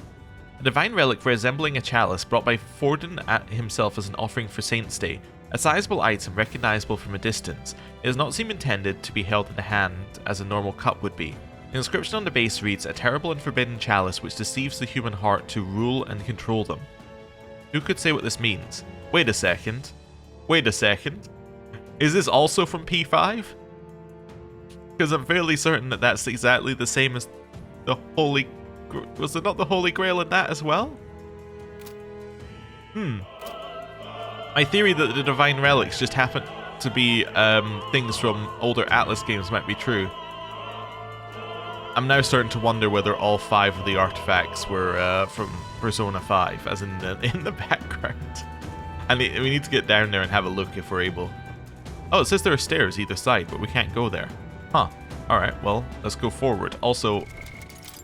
A divine relic resembling a chalice brought by Forden himself as an offering for Saint's Day. A sizable item recognizable from a distance. It does not seem intended to be held in the hand as a normal cup would be. The inscription on the base reads, "A terrible and forbidden chalice which deceives the human heart to rule and control them." Who could say what this means? Wait a second. Wait a second. Is this also from P5? Because I'm fairly certain that that's exactly the same as the Holy... Was it not the Holy Grail in that as well? My theory that the Divine Relics just happen to be things from older Atlus games might be true. I'm now starting to wonder whether all 5 of the artifacts were from Persona 5, as in the background. And we need to get down there and have a look if we're able. Oh, it says there are stairs either side, but we can't go there. Huh. Alright, well, let's go forward. Also,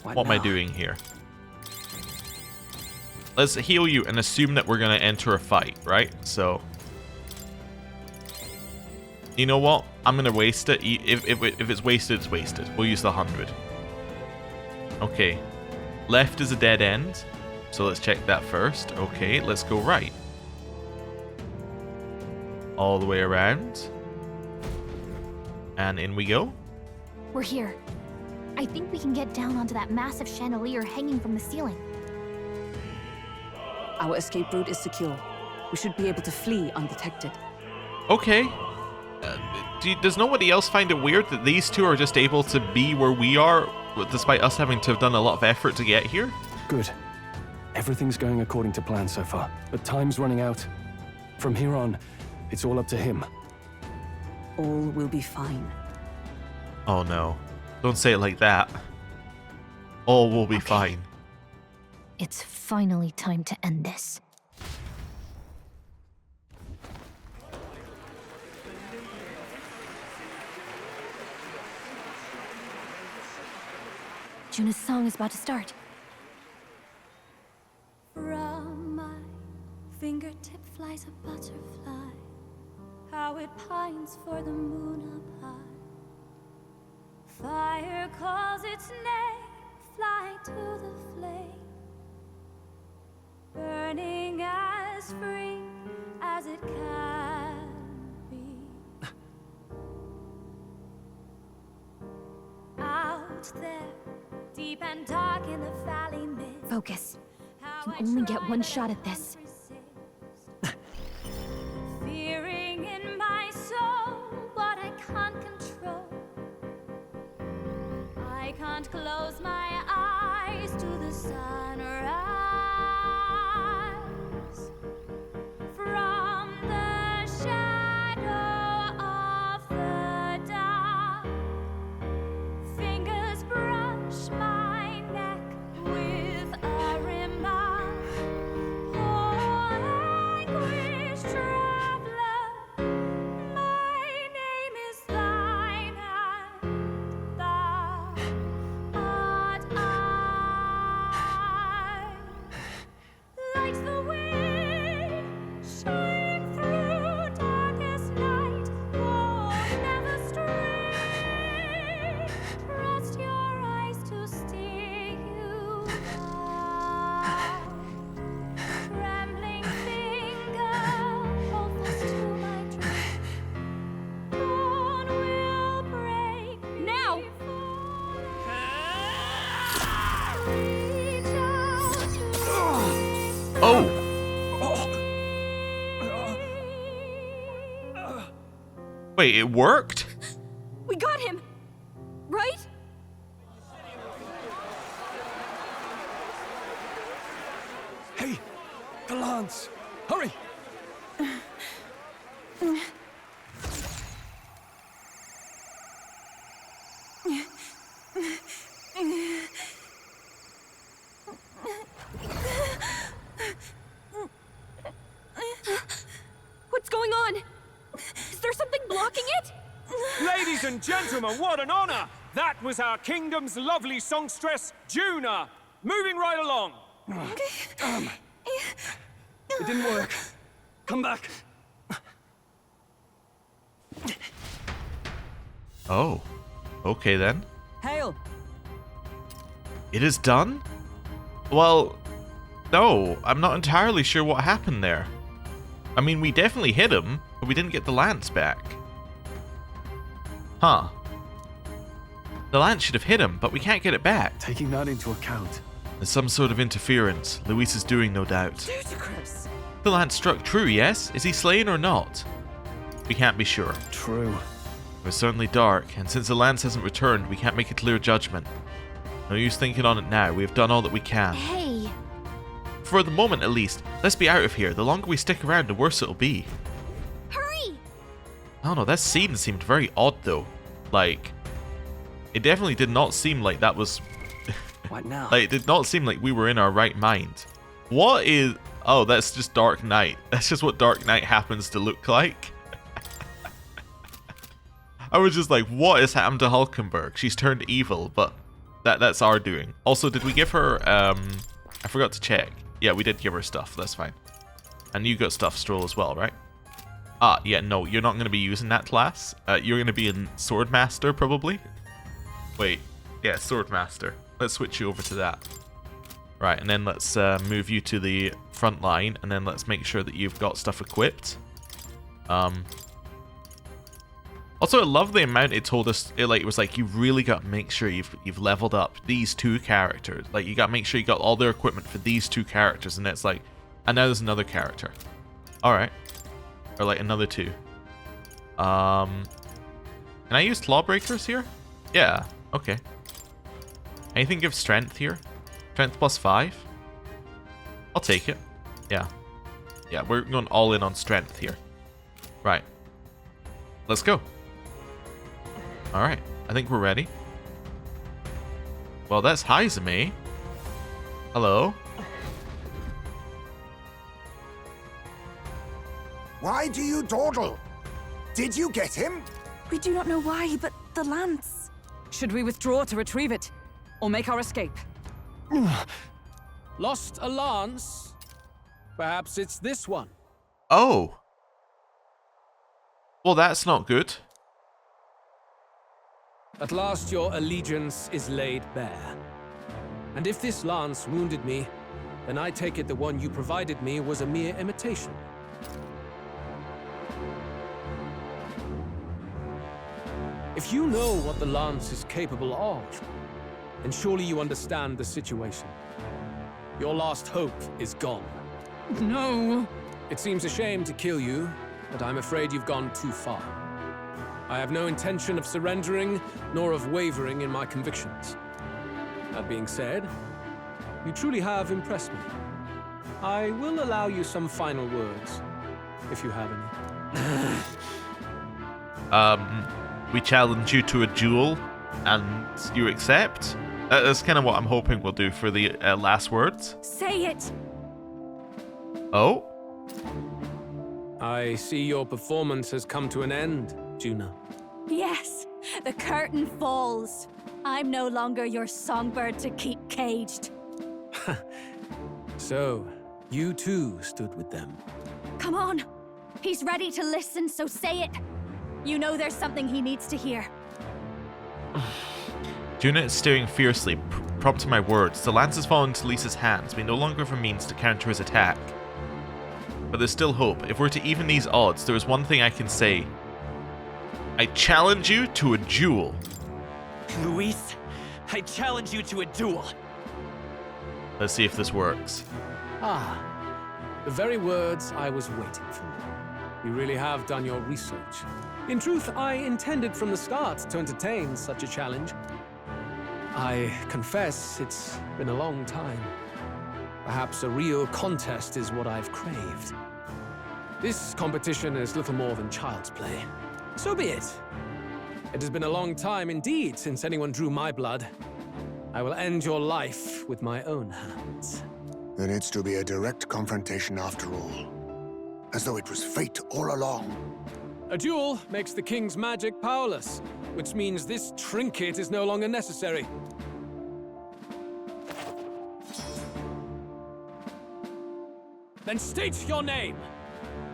what am I doing here? Let's heal you and assume that we're going to enter a fight, right? So, you know what? I'm going to waste it. If it's wasted, it's wasted. We'll use the 100. Okay. Left is a dead end. So let's check that first. Okay, let's go right. All the way around. And in we go. We're here. I think we can get down onto that massive chandelier hanging from the ceiling. Our escape route is secure. We should be able to flee undetected. Okay. Does nobody else find it weird that these two are just able to be where we are, despite us having to have done a lot of effort to get here? Good. Everything's going according to plan so far, but time's running out. From here on, it's all up to him. All will be fine. Oh no. Don't say it like that. All will be fine. It's finally time to end this. Juna's song is about to start. From my fingertip flies a butterfly, how it pines for the moon up high. Fire calls its name, fly to the flame, burning as free as it can be. Out there, deep and dark in the valley mid. Focus. You only get one shot at this. Fearing in my soul what I can't control. I can't close my eyes to the sunrise. From the shadow of the dark, fingers brush my neck with a remark. Oh, anguish traveler, my name is thine, and thou art I. Light the way, shine through darkest night. Oh, never stray. Trust your eyes to steer you out. Trembling finger, hold fast to my dream. Dawn will break now. Reach out to Oh! Wait, it worked? We got him, right? Hey! The lance! Hurry! What's going on? Is there something blocking it? Ladies and gentlemen, what an honor! That was our kingdom's lovely songstress, Juna. Moving right along. Damn! It didn't work. Come back. Oh. Okay then. Hail! It is done? Well, No, I'm not entirely sure what happened there. I mean, we definitely hit him, but we didn't get the lance back. Huh. The lance should have hit him, but we can't get it back. Taking that into account. There's some sort of interference. Luis is doing, no doubt. Ludicrous. The lance struck true, yes? Is he slain or not? We can't be sure. True. It was certainly dark, and since the lance hasn't returned, we can't make a clear judgment. No use thinking on it now. We have done all that we can. Hey. For the moment, at least, let's be out of here. The longer we stick around, the worse it'll be. Hurry! I don't know, that scene seemed very odd, though. Like, it definitely did not seem like that was... What now? Like, it did not seem like we were in our right mind. What is... Oh, that's just Dark Knight. That's just what Dark Knight happens to look like. I was just like, what has happened to Hulkenberg? She's turned evil, but that's our doing. Also, did we give her... I forgot to check. Yeah, we did give her stuff. That's fine. And you got stuff, Stroll, as well, right? Ah, yeah, no, you're not going to be using that class. You're going to be in Swordmaster, probably. Wait, yeah, Swordmaster. Let's switch you over to that. Right, and then let's move you to the front line, and then let's make sure that you've got stuff equipped. Also, I love the amount it told us. It was like you really got to make sure you've leveled up these two characters. Like, you got to make sure you got all their equipment for these two characters, and it's like, and now there's another character. All right, or like another two. Can I use Clawbreakers here? Yeah. Okay. Anything give strength here? Strength +5? I'll take it. Yeah. Yeah, we're going all in on strength here. Right. Let's go. Alright, I think we're ready. Well, that's Haizumi. Hello? Why do you dawdle? Did you get him? We do not know why, but the lance. Should we withdraw to retrieve it? Or make our escape? Lost a lance? Perhaps it's this one. Oh. Well, that's not good. At last your allegiance is laid bare. And if this lance wounded me, then I take it the one you provided me was a mere imitation. If you know what the lance is capable of, then surely you understand the situation. Your last hope is gone. No. It seems a shame to kill you, but I'm afraid you've gone too far. I have no intention of surrendering, nor of wavering in my convictions. That being said, you truly have impressed me. I will allow you some final words, if you have any. We challenge you to a duel, and you accept? That's kind of what I'm hoping we'll do for the last words. Say it! Oh? I see your performance has come to an end, Juna. Yes, the curtain falls. I'm no longer your songbird to keep caged. So, you too stood with them. Come on. He's ready to listen, so say it. You know there's something he needs to hear. Juna is staring fiercely, prompting my words. The lance has fallen into Lisa's hands. We no longer have a means to counter his attack. But there's still hope. If we're to even these odds, there is one thing I can say. I challenge you to a duel. Luis, I challenge you to a duel. Let's see if this works. Ah, the very words I was waiting for. You really have done your research. In truth, I intended from the start to entertain such a challenge. I confess it's been a long time. Perhaps a real contest is what I've craved. This competition is little more than child's play. So be it. It has been a long time indeed since anyone drew my blood. I will end your life with my own hands. Then it's to be a direct confrontation after all. As though it was fate all along. A duel makes the king's magic powerless, which means this trinket is no longer necessary. Then state your name.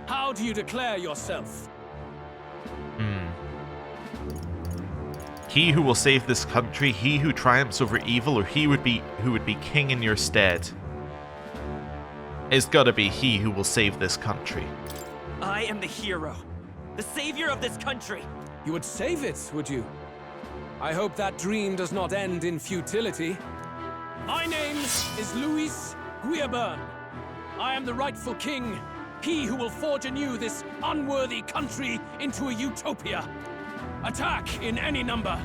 How do you declare yourself? He who will save this country, he who triumphs over evil, or he who would be king in your stead. It's gotta be he who will save this country. I am the hero, the savior of this country. You would save it, would you? I hope that dream does not end in futility. My name is Luis Guillaburn. I am the rightful king, he who will forge anew this unworthy country into a utopia. Attack in any number,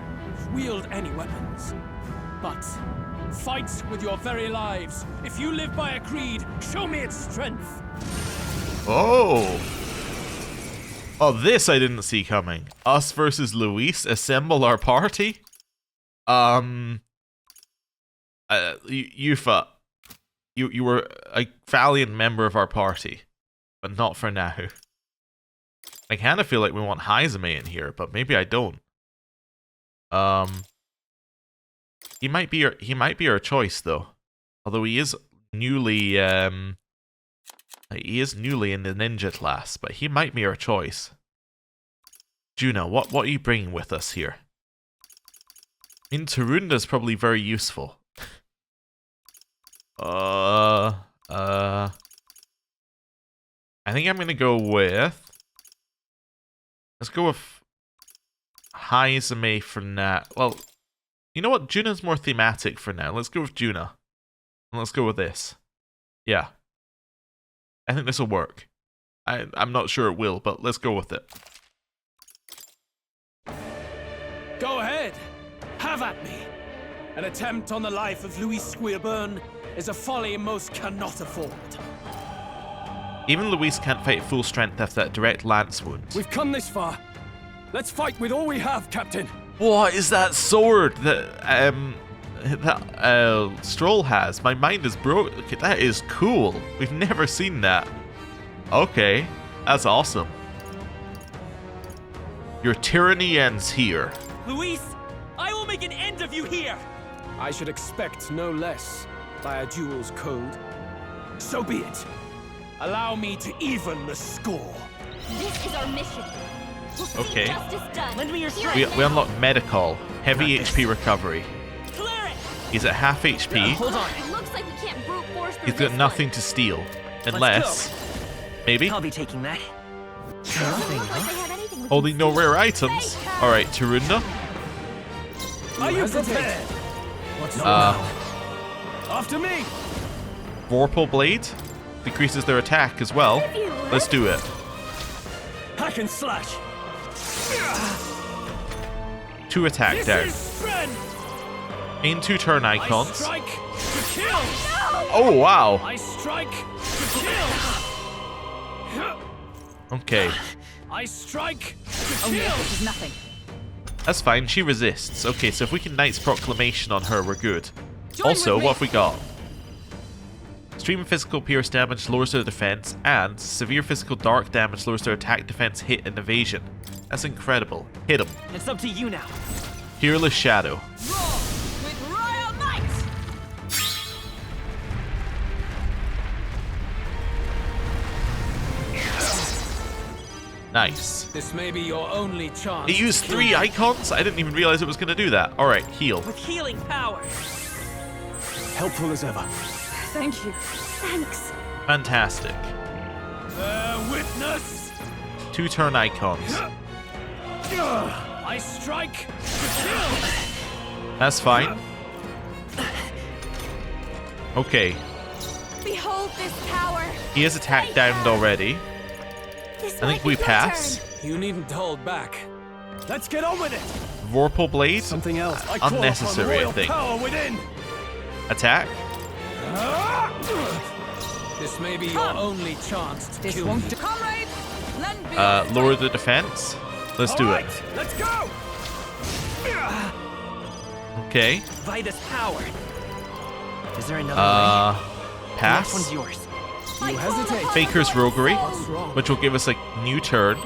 wield any weapons. But fight with your very lives. If you live by a creed, show me its strength. Oh. Oh, this I didn't see coming. Us versus Luis. Assemble our party. Yufa, you were a valiant member of our party, but not for now. I kind of feel like we want Haizame in here, but maybe I don't. He might be our choice though. Although he is newly in the ninja class, but he might be our choice. Juno, what are you bringing with us here? I mean, Tarunda's probably very useful. I think I'm gonna go with. Let's go with Haizame for now. Well, you know what? Juna's more thematic for now. Let's go with Juna. And let's go with this. Yeah. I think this will work. I'm not sure it will, but let's go with it. Go ahead. Have at me. An attempt on the life of Luis Guillaburn is a folly most cannot afford. Even Luis can't fight at full strength after that direct lance wound. We've come this far. Let's fight with all we have, Captain. What is that sword that Stroll has? My mind is broke. Okay, that is cool. We've never seen that. Okay, that's awesome. Your tyranny ends here. Luis, I will make an end of you here. I should expect no less by a duel's code. So be it. Allow me to even the score. This is our mission. We'll see Okay. justice done. Lend me your We strength. unlock medical, heavy HP recovery. Clear it. He's at half HP. Hold on. It looks like we can't brute force through He's got this nothing to steal, unless maybe I'll be taking that. Doesn't look like they have anything we holding can no steal. rare items. All right, Tarunda. Are you prepared? What's After me. Vorpal Blade decreases their attack as well. Let's do it. Hack and slash. 2 attack down. Strength. Main 2 turn icons. Strike to kill. Oh wow. I strike to kill. Okay, I strike to Oh, kill. yes, this is nothing. that's fine. She resists. Okay, so if we can Knight's Proclamation on her, we're good. Join Also, with me. what have we got? Extreme physical pierce damage lowers their defense, and severe physical dark damage lowers their attack, defense, hit, and evasion. That's incredible. Hit him. It's up to you now. Peerless Shadow. Roar with royal might. Nice. This may be your only chance. It used to kill 3 me. icons? I didn't even realize it was going to do that. Alright, heal. With healing power. Helpful as ever. Thank you. Thanks. Fantastic. Witness. 2 turn icons. I strike to kill. That's fine. Okay, Behold this power. he is attack downed already. This I think might we be your pass. turn. You needn't hold back. Let's get on with it. Vorpal Blade. Something else. I call Unnecessary, upon I royal think. power within. Attack. This may be your only chance to This kill won't me. do. Comrade, lend me. Lower the defense. Let's do it. Alright, let's go. Okay. Vitus power. Is there another way? The next one's Pass. yours. You hesitate. Faker's Roguery, What's wrong? which will give us a new turn.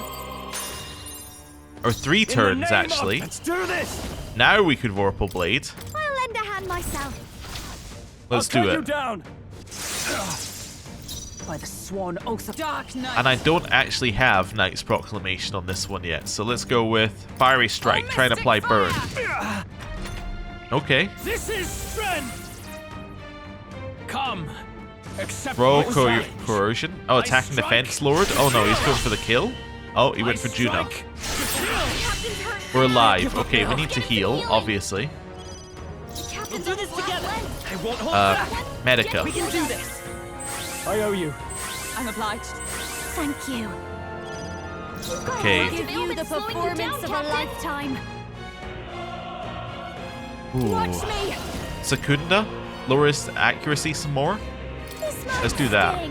Or 3 In the turns, name of- actually. Let's do this. Now we could Vorpal Blade. I'll lend a hand myself. Let's I'll do cut you it. down. By the sworn oath of Dark Knight. And I don't actually have Knight's Proclamation on this one yet, so let's go with Fiery Strike. Try and apply burn. Okay. This is strength. Come, Accept Throw my challenge. coercion. Oh, attack and defense lord. Oh no, he's going for the kill. Oh, he went for Juno. We're alive. Okay, we need to heal, obviously. We'll do this together. I won't hold back. Medica. We can do this. I owe you. I'm obliged. Thank you. Okay. Give you the performance of a lifetime. Ooh. Watch me. Secunda. Lower his accuracy some more. Let's do that.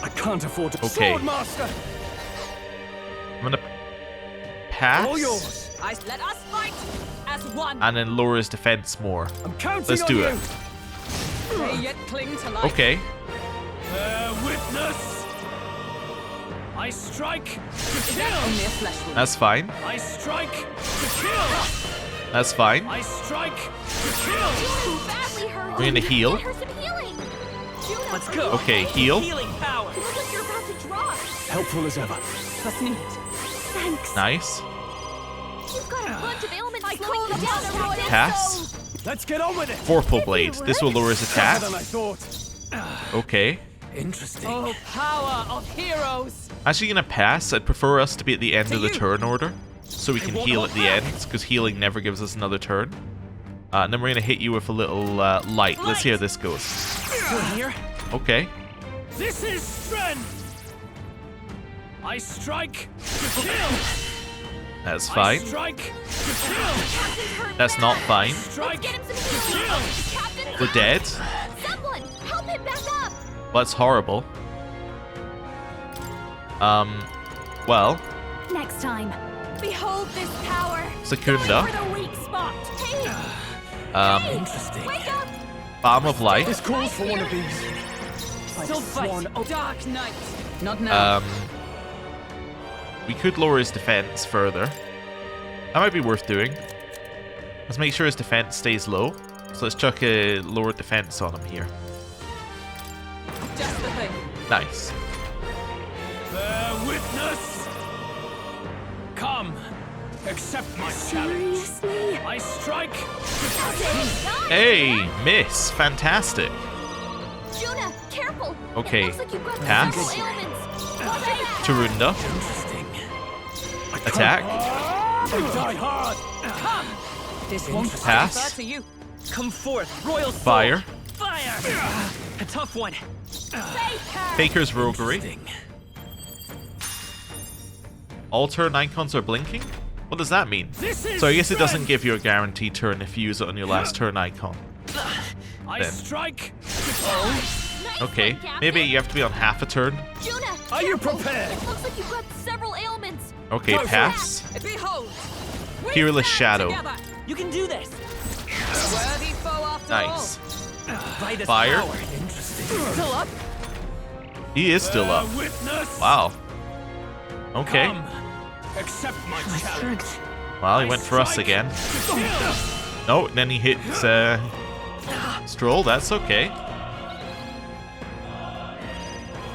I can't afford to. Okay. Swordmaster. I'm gonna pass. All yours. Let us fight as one. And then lower his defense more. I'm counting Let's on do you. it. They yet cling to life. Okay. Bear witness. I strike to Is kill. that only a flesh wound? That's fine. I strike to kill. That's fine. I strike to kill. Badly hurt. We're gonna heal. Get her some healing. Juno, Let's are go. you Okay, okay? heal. Healing power. Look like you're about to drop. Helpful as ever. Trust me. Thanks. Nice. You've got a bunch of ailments I slowing you call down, upon Captain. Pass. Let's get on with it. Vorpal blade. This will lower his attack. Better than I thought. Okay. Interesting. Oh, power of heroes. Actually gonna pass. I'd prefer us to be at the end of the turn order, so we can won't heal hold at the end, because healing never gives us another turn. And then we're gonna hit you with a little light. Let's see how this goes. Still here? Okay. This is strength. I strike to kill. That's I fine. strike to kill. That's not fine. Strike Get him some to healing. kill. Captain, We're dead. someone help him back up. That's horrible. Well, Next time, behold this power. Secunda. For the weak spot. Hey, Interesting. wake up. Balm of Life. This calls for one of these. Still fight. Oh, Dark Knight. Not now. We could lower his defense further. That might be worth doing. Let's make sure his defense stays low. So let's chuck a lower defense on him here. Just the thing. Nice. Bear witness. Come, accept my challenge. Seriously? I strike. Hey, miss. Fantastic. Juna, careful. Okay, It looks like you've got pass. several ailments. Watch out. Tarunda. Interesting. Attack. I die hard. Come. This won't Pass. refer to you. Come forth, royal soul. Fire. Fire. A tough one. Faker's Roguery. All turn icons are blinking? What does that mean? So I guess it doesn't give you a guaranteed turn if you use it on your last turn icon. I Then. strike. Okay, maybe you have to be on half a turn. Juna, Are you careful. prepared? It looks like you've got several ailments. Okay, pass. Behold. we Peerless stand Shadow. together. You can do this. A worthy foe after Nice. all. By this Fire. power. Still up. He is still up. Witness. Wow. Okay. Come, accept my challenge. Well, he went for us again. No, then he hits Stroll. That's okay.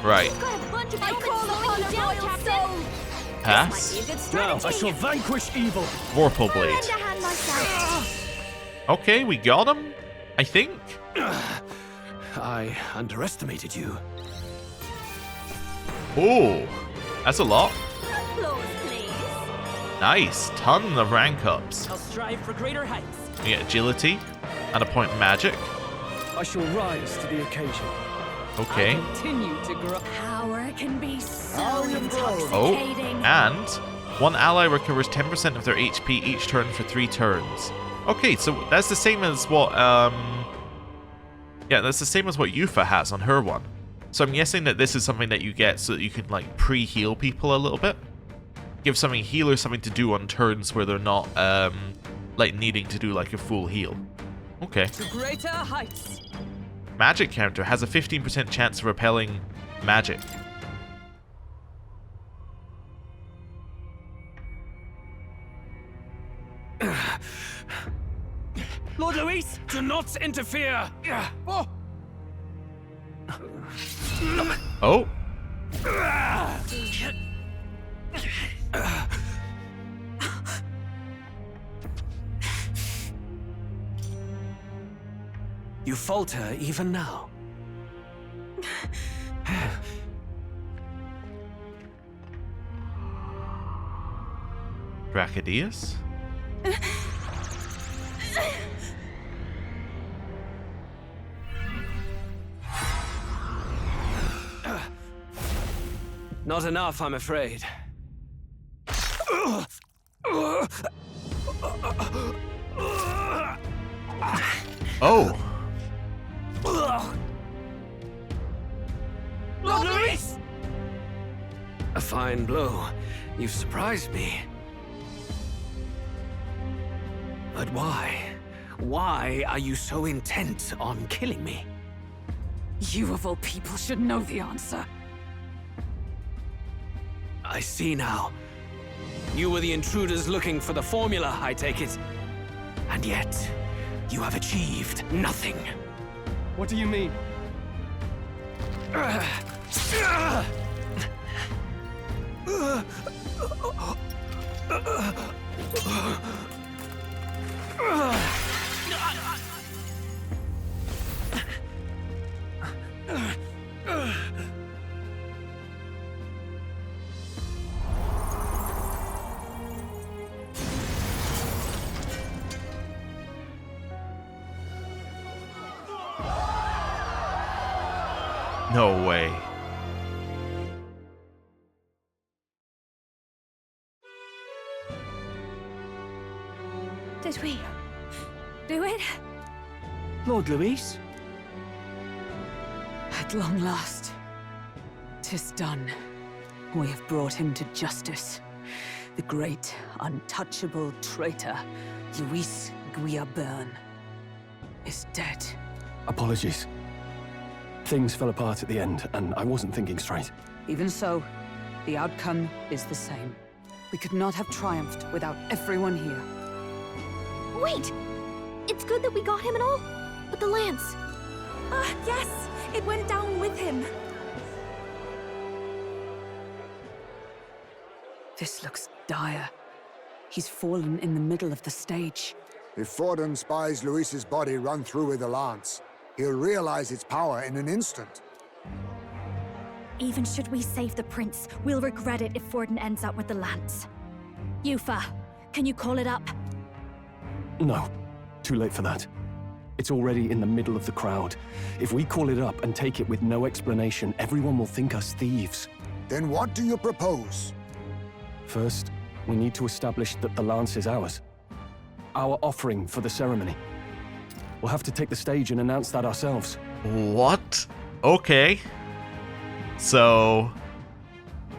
Right. You've got a bunch of ailments slowing you down, Captain. Pass. Now I shall vanquish evil. Vorpal Blade. Lend a hand myself. Okay, we got him. I think. I underestimated you. Oh, that's a lot. Applause, please. Nice. Ton of rank ups. I'll strive for greater heights. We get agility and a point in magic. I shall rise to the occasion. Okay. I'll continue to grow. Power can be so Oh, intoxicating. and one ally recovers 10% of their HP each turn for 3 turns. Okay, so that's the same as what yeah, that's the same as what Yufa has on her one. So I'm guessing that this is something that you get so that you can like pre-heal people a little bit. Give something healer something to do on turns where they're not like needing to do like a full heal. Okay. To greater heights. Magic counter has a 15% chance of repelling magic. Lord Luis, do not interfere. Oh. Oh. You falter even now. Brachydius? Not enough, I'm afraid. Oh. Lord Luis! A fine blow. You've surprised me. But why? Why are you so intent on killing me? You of all people should know the answer. I see now. You were the intruders looking for the formula, I take it. And yet, you have achieved nothing. What do you mean? No way. Did we do it? Lord Luis? At long last, 'tis done. We have brought him to justice. The great, untouchable traitor, Luis Guillaburn, is dead. Apologies. Things fell apart at the end, and I wasn't thinking straight. Even so, the outcome is the same. We could not have triumphed without everyone here. Wait! It's good that we got him and all, but the lance. Yes, it went down with him. This looks dire. He's fallen in the middle of the stage. If Forden spies Luis's body run through with a lance, he'll realize its power in an instant. Even should we save the prince, we'll regret it if Forden ends up with the lance. Yufa, can you call it up? No, too late for that. It's already in the middle of the crowd. If we call it up and take it with no explanation, everyone will think us thieves. Then what do you propose? First, we need to establish that the lance is ours. Our offering for the ceremony. We'll have to take the stage and announce that ourselves. What? Okay. So...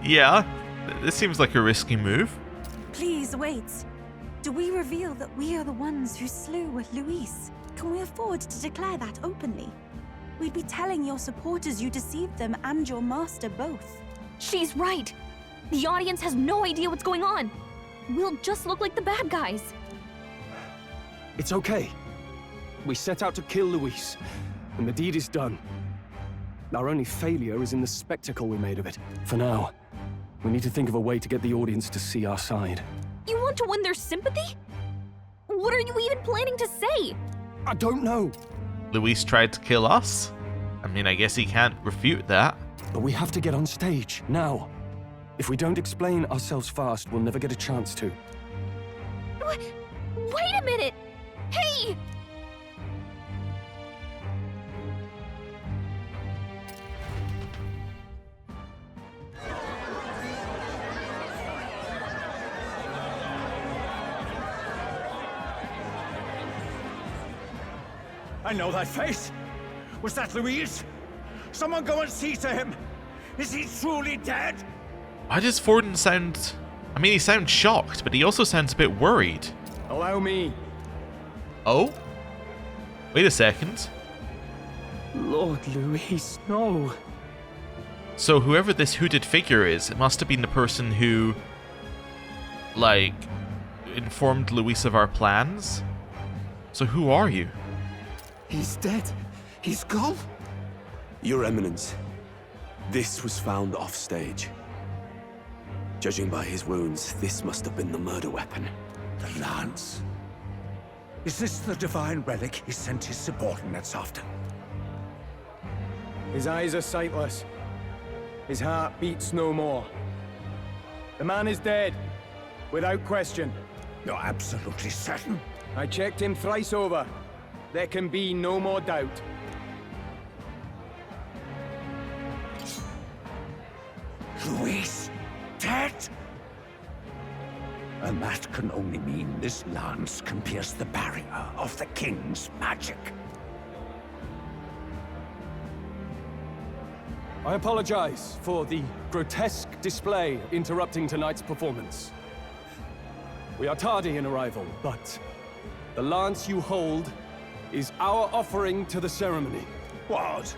yeah, this seems like a risky move. Please wait. Do we reveal that we are the ones who slew Luis? Can we afford to declare that openly? We'd be telling your supporters you deceived them and your master both. She's right. The audience has no idea what's going on. We'll just look like the bad guys. It's okay. We set out to kill Luis, and the deed is done. Our only failure is in the spectacle we made of it. For now, we need to think of a way to get the audience to see our side. You want to win their sympathy? What are you even planning to say? I don't know. Luis tried to kill us? I mean, I guess he can't refute that. But we have to get on stage, now. If we don't explain ourselves fast, we'll never get a chance to. Wait a minute! Hey! I know that face. Was that Luis? Someone go and see to him. Is he truly dead? Why does Forden sound... I mean, he sounds shocked, but he also sounds a bit worried. Allow me. Oh? Wait a second. Lord Luis, no. So whoever this hooded figure is, it must have been the person who... like... informed Luis of our plans? So who are you? He's dead. He's gone. Your Eminence, this was found off-stage. Judging by his wounds, this must have been the murder weapon. The lance? Is this the divine relic he sent his subordinates after? His eyes are sightless. His heart beats no more. The man is dead. Without question. You're absolutely certain? I checked him thrice over. There can be no more doubt. Luis, dead? And that can only mean this lance can pierce the barrier of the king's magic. I apologize for the grotesque display interrupting tonight's performance. We are tardy in arrival, but the lance you hold is our offering to the ceremony. What?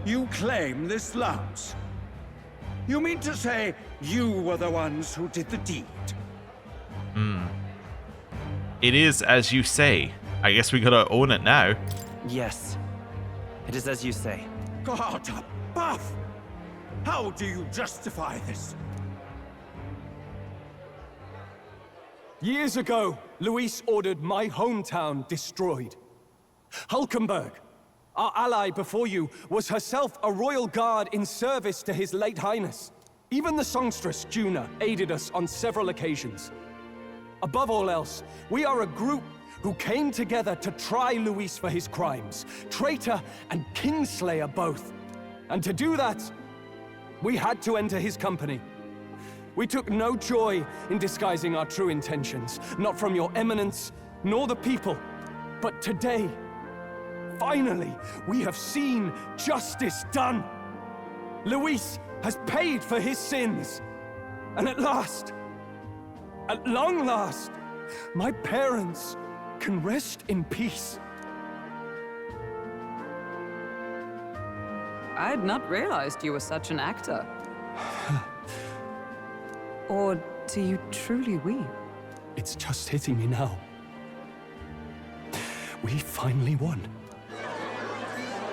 You claim this lance? You mean to say you were the ones who did the deed? It is as you say. I guess we gotta own it now. Yes. It is as you say. God above! How do you justify this? Years ago, Luis ordered my hometown destroyed. Hulkenberg, our ally before you, was herself a royal guard in service to his late highness. Even the songstress, Juna, aided us on several occasions. Above all else, we are a group who came together to try Luis for his crimes, traitor and kingslayer both. And to do that, we had to enter his company. We took no joy in disguising our true intentions, not from your eminence, nor the people. But today, finally, we have seen justice done. Luis has paid for his sins. And at last, at long last, my parents can rest in peace. I had not realized you were such an actor. Or do you truly weep? It's just hitting me now. We finally won.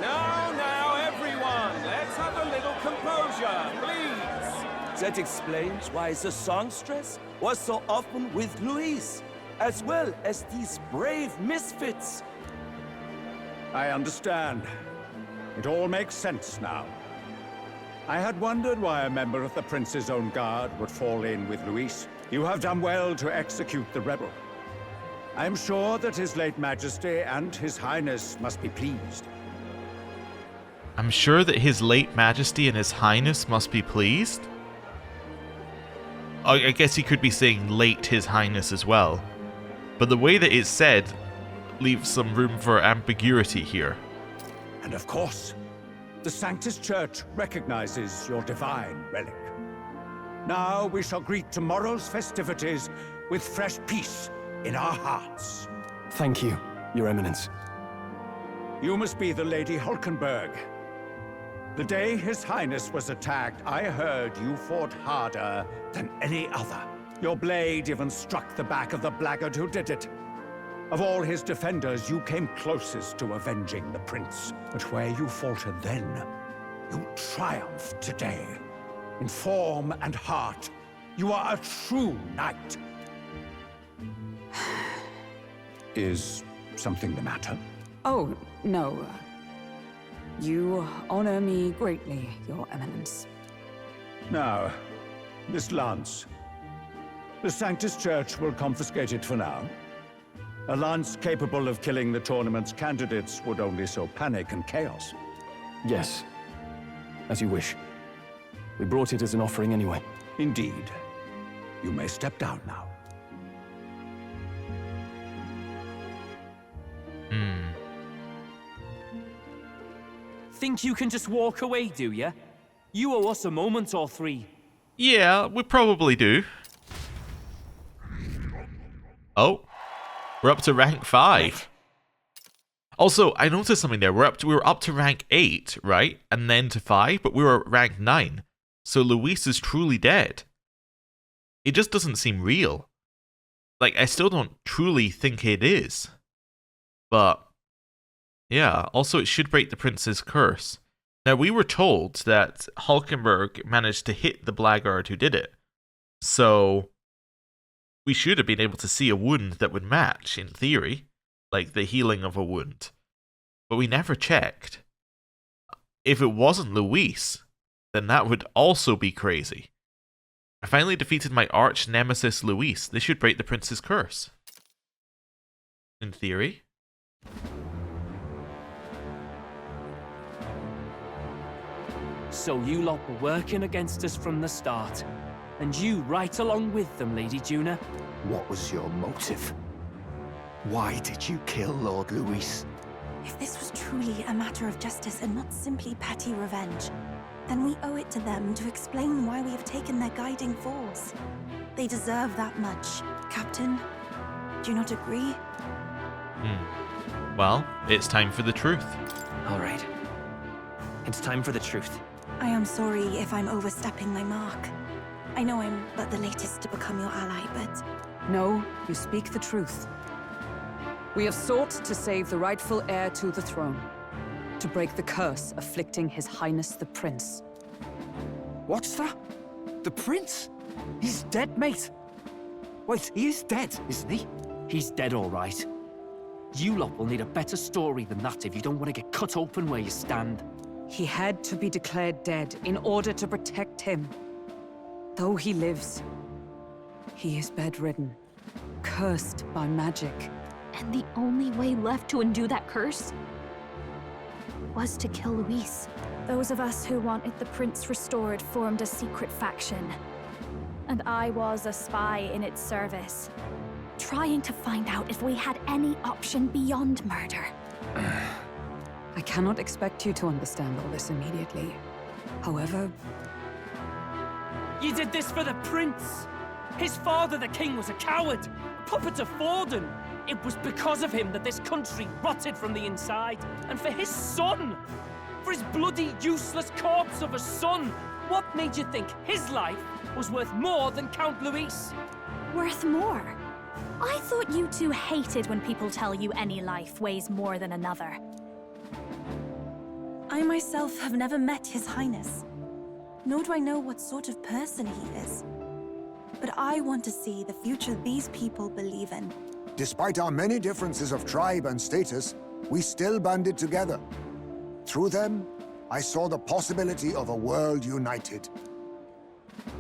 Now, everyone, let's have a little composure, please. That explains why the songstress was so often with Luis, as well as these brave misfits. I understand. It all makes sense now. I had wondered why a member of the Prince's own guard would fall in with Luis. You have done well to execute the rebel. I am sure that His late Majesty and His Highness must be pleased. I'm sure that His late Majesty and His Highness must be pleased? I guess he could be saying late His Highness as well. But the way that it's said leaves some room for ambiguity here. And of course, the Sanctus Church recognizes your divine relic. Now we shall greet tomorrow's festivities with fresh peace in our hearts. Thank you, Your Eminence. You must be the Lady Hulkenberg. The day His Highness was attacked, I heard you fought harder than any other. Your blade even struck the back of the blackguard who did it. Of all his defenders, you came closest to avenging the prince. But where you faltered then, you triumphed today. In form and heart, you are a true knight. Is something the matter? Oh, no. You honor me greatly, Your Eminence. Now, this lance. The Sanctus Church will confiscate it for now. A lance capable of killing the tournament's candidates would only sow panic and chaos. Yes, as you wish. We brought it as an offering anyway. Indeed. You may step down now. Think you can just walk away, do ya? You owe us a moment or three. Yeah, we probably do. Oh. We're up to rank 5. Also, I noticed something there. We were up to rank 8, right? And then to 5, but we were at rank 9. So Luis is truly dead. It just doesn't seem real. Like, I still don't truly think it is. But, yeah. Also, it should break the prince's curse. Now, we were told that Hulkenberg managed to hit the blackguard who did it. So we should have been able to see a wound that would match, in theory, like the healing of a wound. But we never checked. If it wasn't Luis, then that would also be crazy. I finally defeated my arch nemesis Luis. This should break the prince's curse. In theory. So you lot were working against us from the start. And you right along with them, Lady Juna. What was your motive? Why did you kill Lord Luis? If this was truly a matter of justice and not simply petty revenge, then we owe it to them to explain why we have taken their guiding force. They deserve that much. Captain, do you not agree? Well, it's time for the truth. All right. It's time for the truth. I am sorry if I'm overstepping my mark. I know I'm but the latest to become your ally, but... No, you speak the truth. We have sought to save the rightful heir to the throne, to break the curse afflicting His Highness the Prince. What's that? The prince? He's dead, mate. Wait, he is dead, isn't he? He's dead, all right. You lot will need a better story than that if you don't want to get cut open where you stand. He had to be declared dead in order to protect him. Though he lives, he is bedridden, cursed by magic. And the only way left to undo that curse was to kill Luis. Those of us who wanted the prince restored formed a secret faction. And I was a spy in its service, trying to find out if we had any option beyond murder. I cannot expect you to understand all this immediately. However... You did this for the prince! His father, the king, was a coward! A puppet of Forden! It was because of him that this country rotted from the inside. And for his son! For his bloody, useless corpse of a son! What made you think his life was worth more than Count Luis? Worth more? I thought you two hated when people tell you any life weighs more than another. I myself have never met His Highness, nor do I know what sort of person he is. But I want to see the future these people believe in. Despite our many differences of tribe and status, we still banded together. Through them, I saw the possibility of a world united.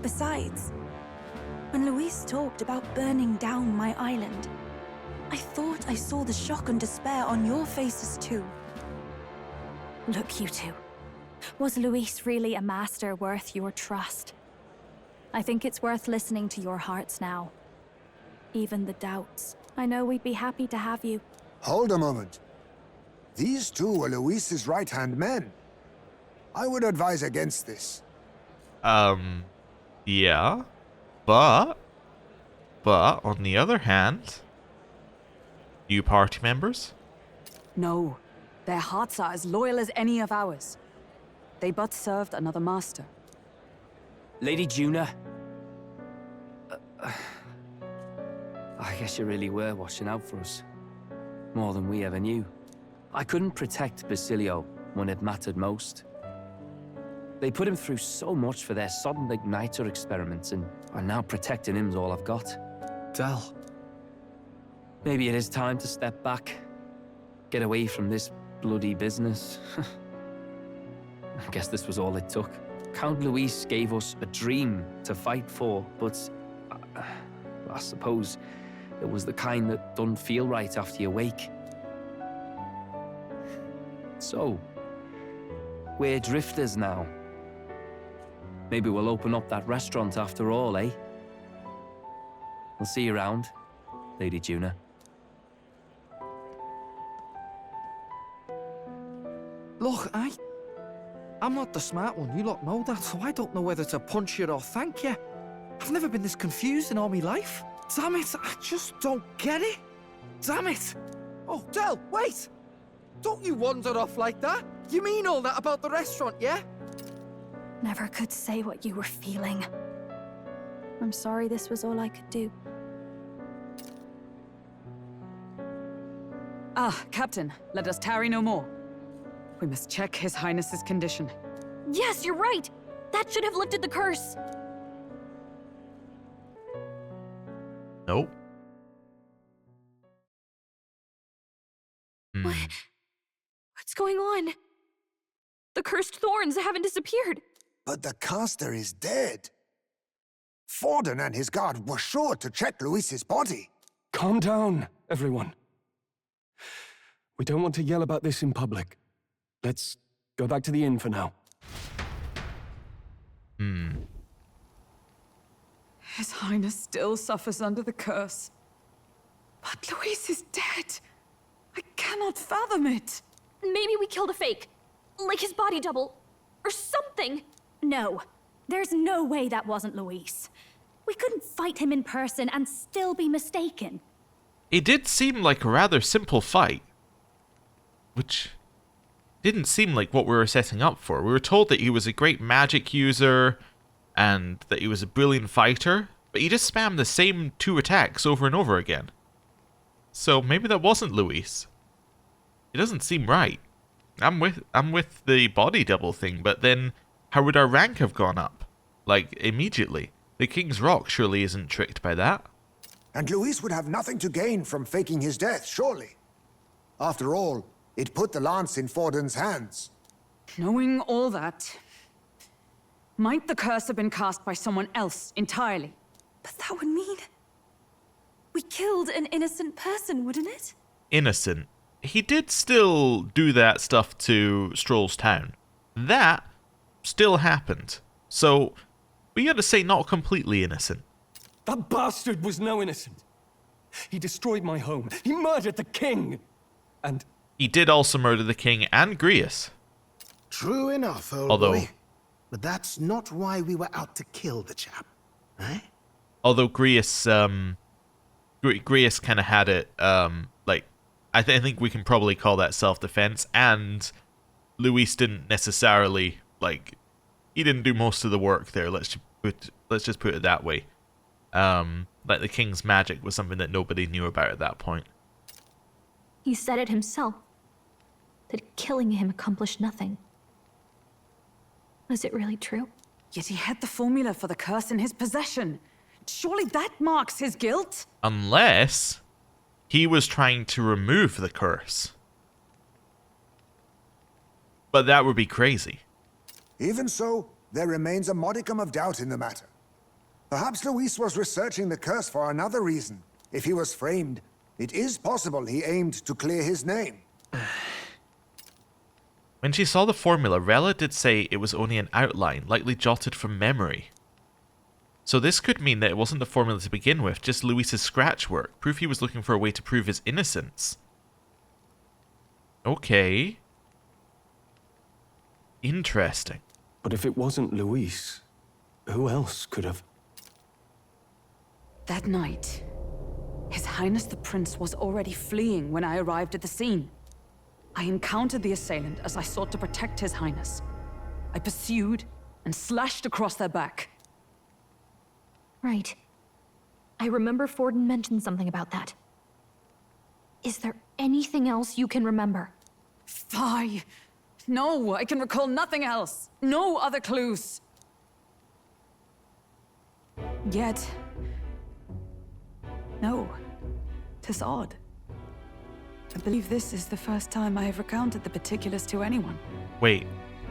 Besides, when Luis talked about burning down my island, I thought I saw the shock and despair on your faces too. Look, you two. Was Luis really a master worth your trust? I think it's worth listening to your hearts now. Even the doubts. I know we'd be happy to have you. Hold a moment. These two were Luis's right-hand men. I would advise against this. Yeah. But on the other hand, new party members? No, their hearts are as loyal as any of ours. They but served another master. Lady Juna. I guess you really were watching out for us. More than we ever knew. I couldn't protect Basilio when it mattered most. They put him through so much for their sodden igniter experiments, and now protecting him's all I've got. Del. Maybe it is time to step back. Get away from this bloody business. I guess this was all it took. Count Luis gave us a dream to fight for, but I suppose it was the kind that doesn't feel right after you wake. So, we're drifters now. Maybe we'll open up that restaurant after all, eh? I'll see you around, Lady Juna. Look, I'm not the smart one, you lot know that, so I don't know whether to punch you or thank you. I've never been this confused in all my life. Damn it, I just don't get it. Damn it. Oh, Del, wait! Don't you wander off like that? You mean all that about the restaurant, yeah? Never could say what you were feeling. I'm sorry this was all I could do. Ah, Captain, let us tarry no more. We must check His Highness's condition. Yes, you're right! That should have lifted the curse! Nope. What's going on? The cursed thorns haven't disappeared. But the caster is dead. Forden and his guard were sure to check Luis's body. Calm down, everyone. We don't want to yell about this in public. Let's go back to the inn for now. His Highness still suffers under the curse. But Luis is dead. I cannot fathom it. Maybe we killed a fake. Like his body double. Or something. No. There's no way that wasn't Luis. We couldn't fight him in person and still be mistaken. It did seem like a rather simple fight. Which didn't seem like what we were setting up for. We were told that he was a great magic user and that he was a brilliant fighter, but he just spammed the same 2 attacks over and over again. So maybe that wasn't Luis. It doesn't seem right. I'm with the body double thing, but then how would our rank have gone up? Like, immediately. The King's Rock surely isn't tricked by that. And Luis would have nothing to gain from faking his death, surely. After all, it put the lance in Forden's hands. Knowing all that, might the curse have been cast by someone else entirely? But that would mean we killed an innocent person, wouldn't it? Innocent. He did still do that stuff to Stroll's town. That still happened. So, we gotta say not completely innocent. That bastard was no innocent. He destroyed my home. He murdered the king. And he did also murder the king and Grius. True enough, old boy. But that's not why we were out to kill the chap, eh? Although Grius kind of had it, like, I think we can probably call that self-defense, and Luis didn't necessarily, like, he didn't do most of the work there, let's just put it that way. Like, the king's magic was something that nobody knew about at that point. He said it himself, that killing him accomplished nothing. Was it really true? Yet he had the formula for the curse in his possession. Surely that marks his guilt? Unless he was trying to remove the curse. But that would be crazy. Even so, there remains a modicum of doubt in the matter. Perhaps Luis was researching the curse for another reason. If he was framed, it is possible he aimed to clear his name. When she saw the formula, Rella did say it was only an outline, likely jotted from memory. So this could mean that it wasn't the formula to begin with, just Luis's scratch work, proof he was looking for a way to prove his innocence. Okay. Interesting. But if it wasn't Luis, who else could have? That night, His Highness the Prince was already fleeing when I arrived at the scene. I encountered the assailant as I sought to protect His Highness. I pursued and slashed across their back. Right. I remember Forden mentioned something about that. Is there anything else you can remember? Fie! No, I can recall nothing else. No other clues. Yet... no. 'Tis odd. I believe this is the first time I have recounted the particulars to anyone. Wait,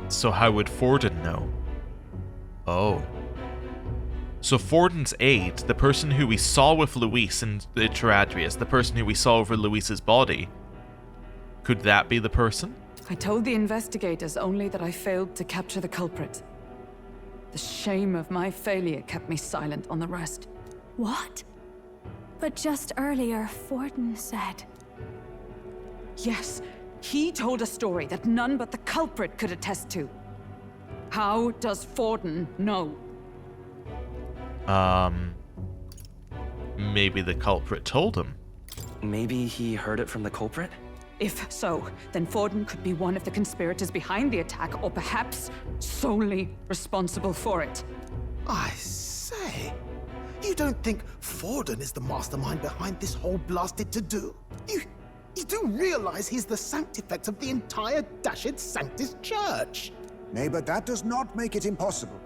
so how would Forden know? Oh. So Forden's aide, the person who we saw with Luis in the Charadrius, the person who we saw over Luis's body, could that be the person? I told the investigators only that I failed to capture the culprit. The shame of my failure kept me silent on the rest. What? But just earlier, Forden said... Yes, he told a story that none but the culprit could attest to. How does Forden know? Maybe the culprit told him. Maybe he heard it from the culprit? If so, then Forden could be one of the conspirators behind the attack, or perhaps solely responsible for it. I say, you don't think Forden is the mastermind behind this whole blasted to-do? You do realize he's the sanctifex of the entire Dashed Sanctus Church? Nay, but that does not make it impossible.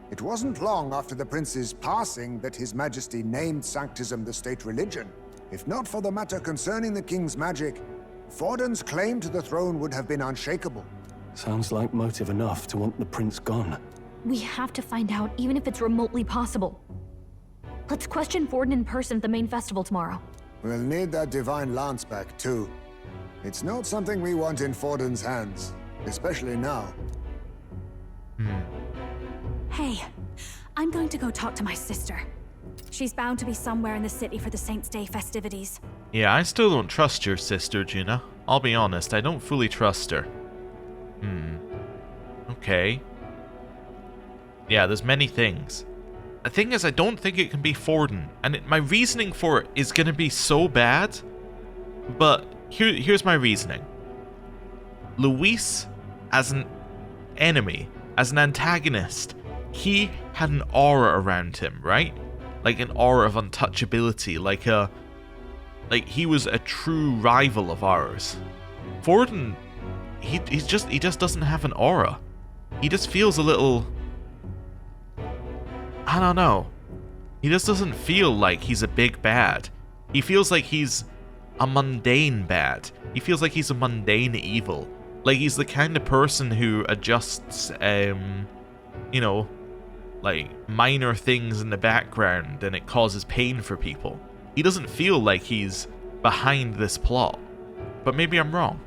It wasn't long after the prince's passing that His Majesty named Sanctism the state religion. If not for the matter concerning the king's magic, Forden's claim to the throne would have been unshakable. Sounds like motive enough to want the prince gone. We have to find out, even if it's remotely possible. Let's question Forden in person at the main festival tomorrow. We'll need that divine lance back, too. It's not something we want in Forden's hands, especially now. Hey, I'm going to go talk to my sister. She's bound to be somewhere in the city for the Saints' Day festivities. Yeah, I still don't trust your sister, Juna. I'll be honest, I don't fully trust her. Okay. Yeah, there's many things. The thing is, I don't think it can be Forden, and my reasoning for it is going to be so bad, but here's my reasoning. Luis, as an enemy, as an antagonist, he had an aura around him, right? Like an aura of untouchability, like he was a true rival of ours. Forden, he just doesn't have an aura. He just feels a little, I don't know. He just doesn't feel like he's a big bad. He feels like he's a mundane bad. He feels like he's a mundane evil. Like he's the kind of person who adjusts, you know, like minor things in the background and it causes pain for people. He doesn't feel like he's behind this plot. But maybe I'm wrong.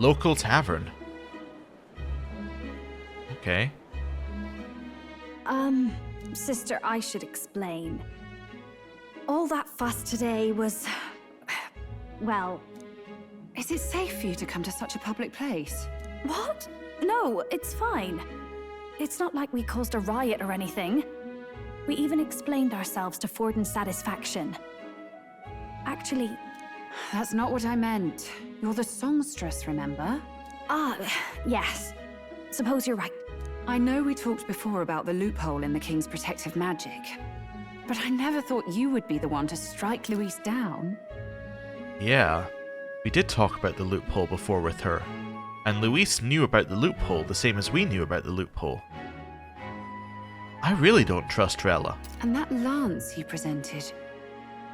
Local tavern. Okay. Sister, I should explain. All that fuss today was... well... Is it safe for you to come to such a public place? What? No, it's fine. It's not like we caused a riot or anything. We even explained ourselves to Forden's satisfaction. Actually... That's not what I meant. You're the songstress, remember? Yes. Suppose you're right. I know we talked before about the loophole in the King's protective magic, but I never thought you would be the one to strike Luis down. Yeah, we did talk about the loophole before with her, and Luis knew about the loophole the same as we knew about the loophole. I really don't trust Rella. And that lance you presented,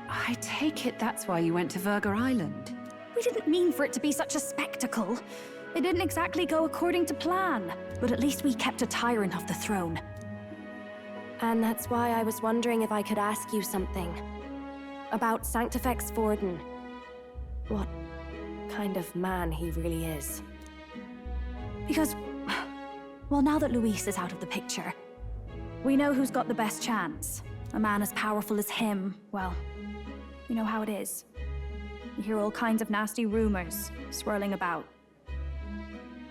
I take it that's why you went to Virga Island. We didn't mean for it to be such a spectacle. It didn't exactly go according to plan, but at least we kept a tyrant off the throne. And that's why I was wondering if I could ask you something. About Sanctifex Forden. What kind of man he really is. Because, well, now that Luis is out of the picture, we know who's got the best chance. A man as powerful as him, well, you know how it is. You hear all kinds of nasty rumors swirling about.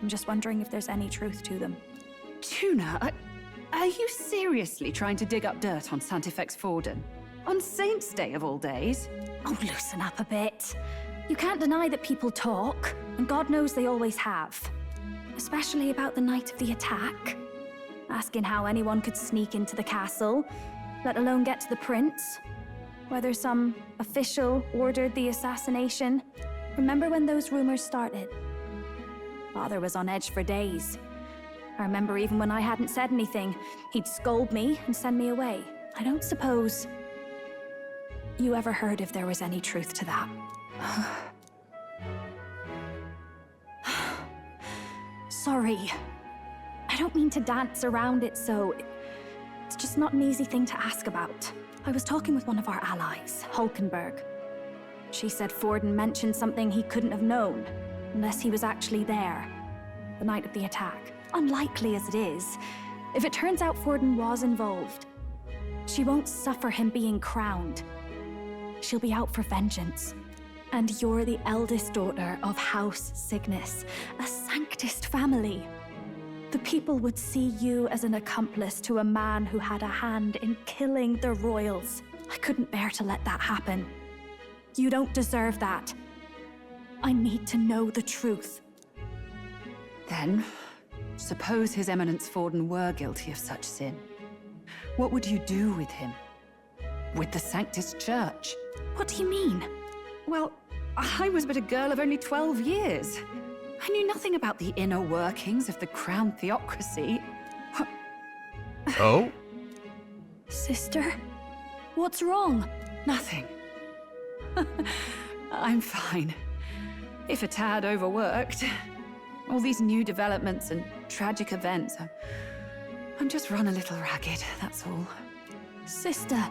I'm just wondering if there's any truth to them. Tuna, are you seriously trying to dig up dirt on Sanctifex Forden? On Saints' Day of all days? Oh, loosen up a bit. You can't deny that people talk, and God knows they always have. Especially about the night of the attack. Asking how anyone could sneak into the castle, let alone get to the prince. Whether some official ordered the assassination. Remember when those rumors started? Father was on edge for days. I remember even when I hadn't said anything, he'd scold me and send me away. I don't suppose you ever heard if there was any truth to that. Sorry. I don't mean to dance around it, so it's just not an easy thing to ask about. I was talking with one of our allies, Hulkenberg. She said Forden mentioned something he couldn't have known, unless he was actually there, the night of the attack. Unlikely as it is, if it turns out Forden was involved, she won't suffer him being crowned. She'll be out for vengeance. And you're the eldest daughter of House Cygnus, a Sanctist family. The people would see you as an accomplice to a man who had a hand in killing the royals. I couldn't bear to let that happen. You don't deserve that. I need to know the truth. Then, suppose His Eminence Forden were guilty of such sin. What would you do with him? With the Sanctist Church? What do you mean? Well, I was but a girl of only 12 years. I knew nothing about the inner workings of the crown theocracy. Oh? Sister? What's wrong? Nothing. I'm fine. if a tad overworked. All these new developments and tragic events. I'm just run a little ragged, that's all. Sister.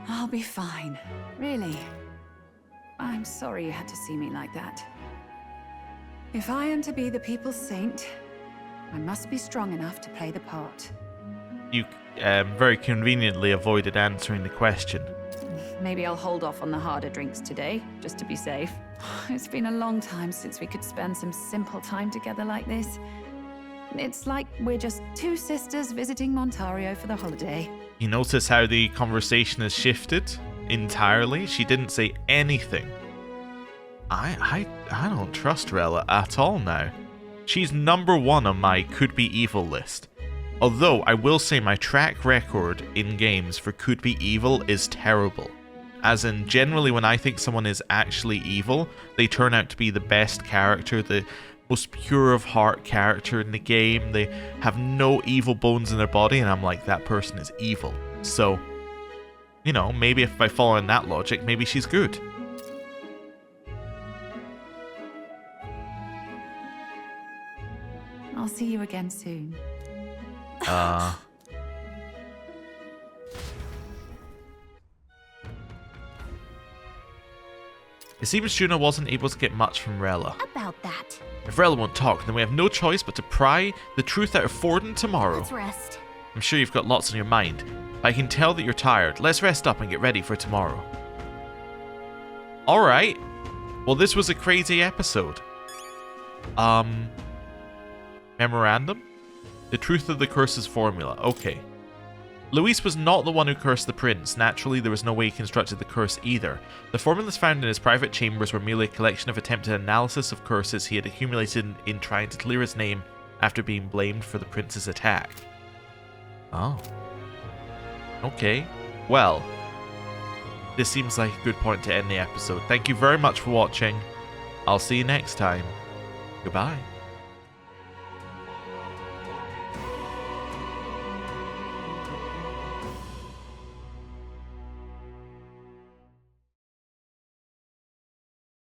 I'll be fine. Really. I'm sorry you had to see me like that. If I am to be the people's saint, I must be strong enough to play the part. You very conveniently avoided answering the question. Maybe I'll hold off on the harder drinks today, just to be safe. It's been a long time since we could spend some simple time together like this. It's like we're just two sisters visiting Montario for the holiday. You notice how the conversation has shifted entirely? She didn't say anything. I don't trust Rella at all now. She's number 1 on my could be evil list. Although I will say my track record in games for could be evil is terrible. As in, generally when I think someone is actually evil, they turn out to be the best character, the most pure of heart character in the game. They have no evil bones in their body, and I'm like, that person is evil. So, you know, maybe if I follow in that logic, maybe she's good. I'll see you again soon. It seems Juna wasn't able to get much from Rella. About that. If Rella won't talk, then we have no choice but to pry the truth out of Forden tomorrow. Let's rest. I'm sure you've got lots on your mind, but I can tell that you're tired. Let's rest up and get ready for tomorrow. Alright. Well, this was a crazy episode. Memorandum? The truth of the curse's formula. Okay. Luis was not the one who cursed the prince. Naturally, there was no way he constructed the curse either. The formulas found in his private chambers were merely a collection of attempted analysis of curses he had accumulated in trying to clear his name after being blamed for the prince's attack. Oh. Okay. Well, this seems like a good point to end the episode. Thank you very much for watching. I'll see you next time. Goodbye.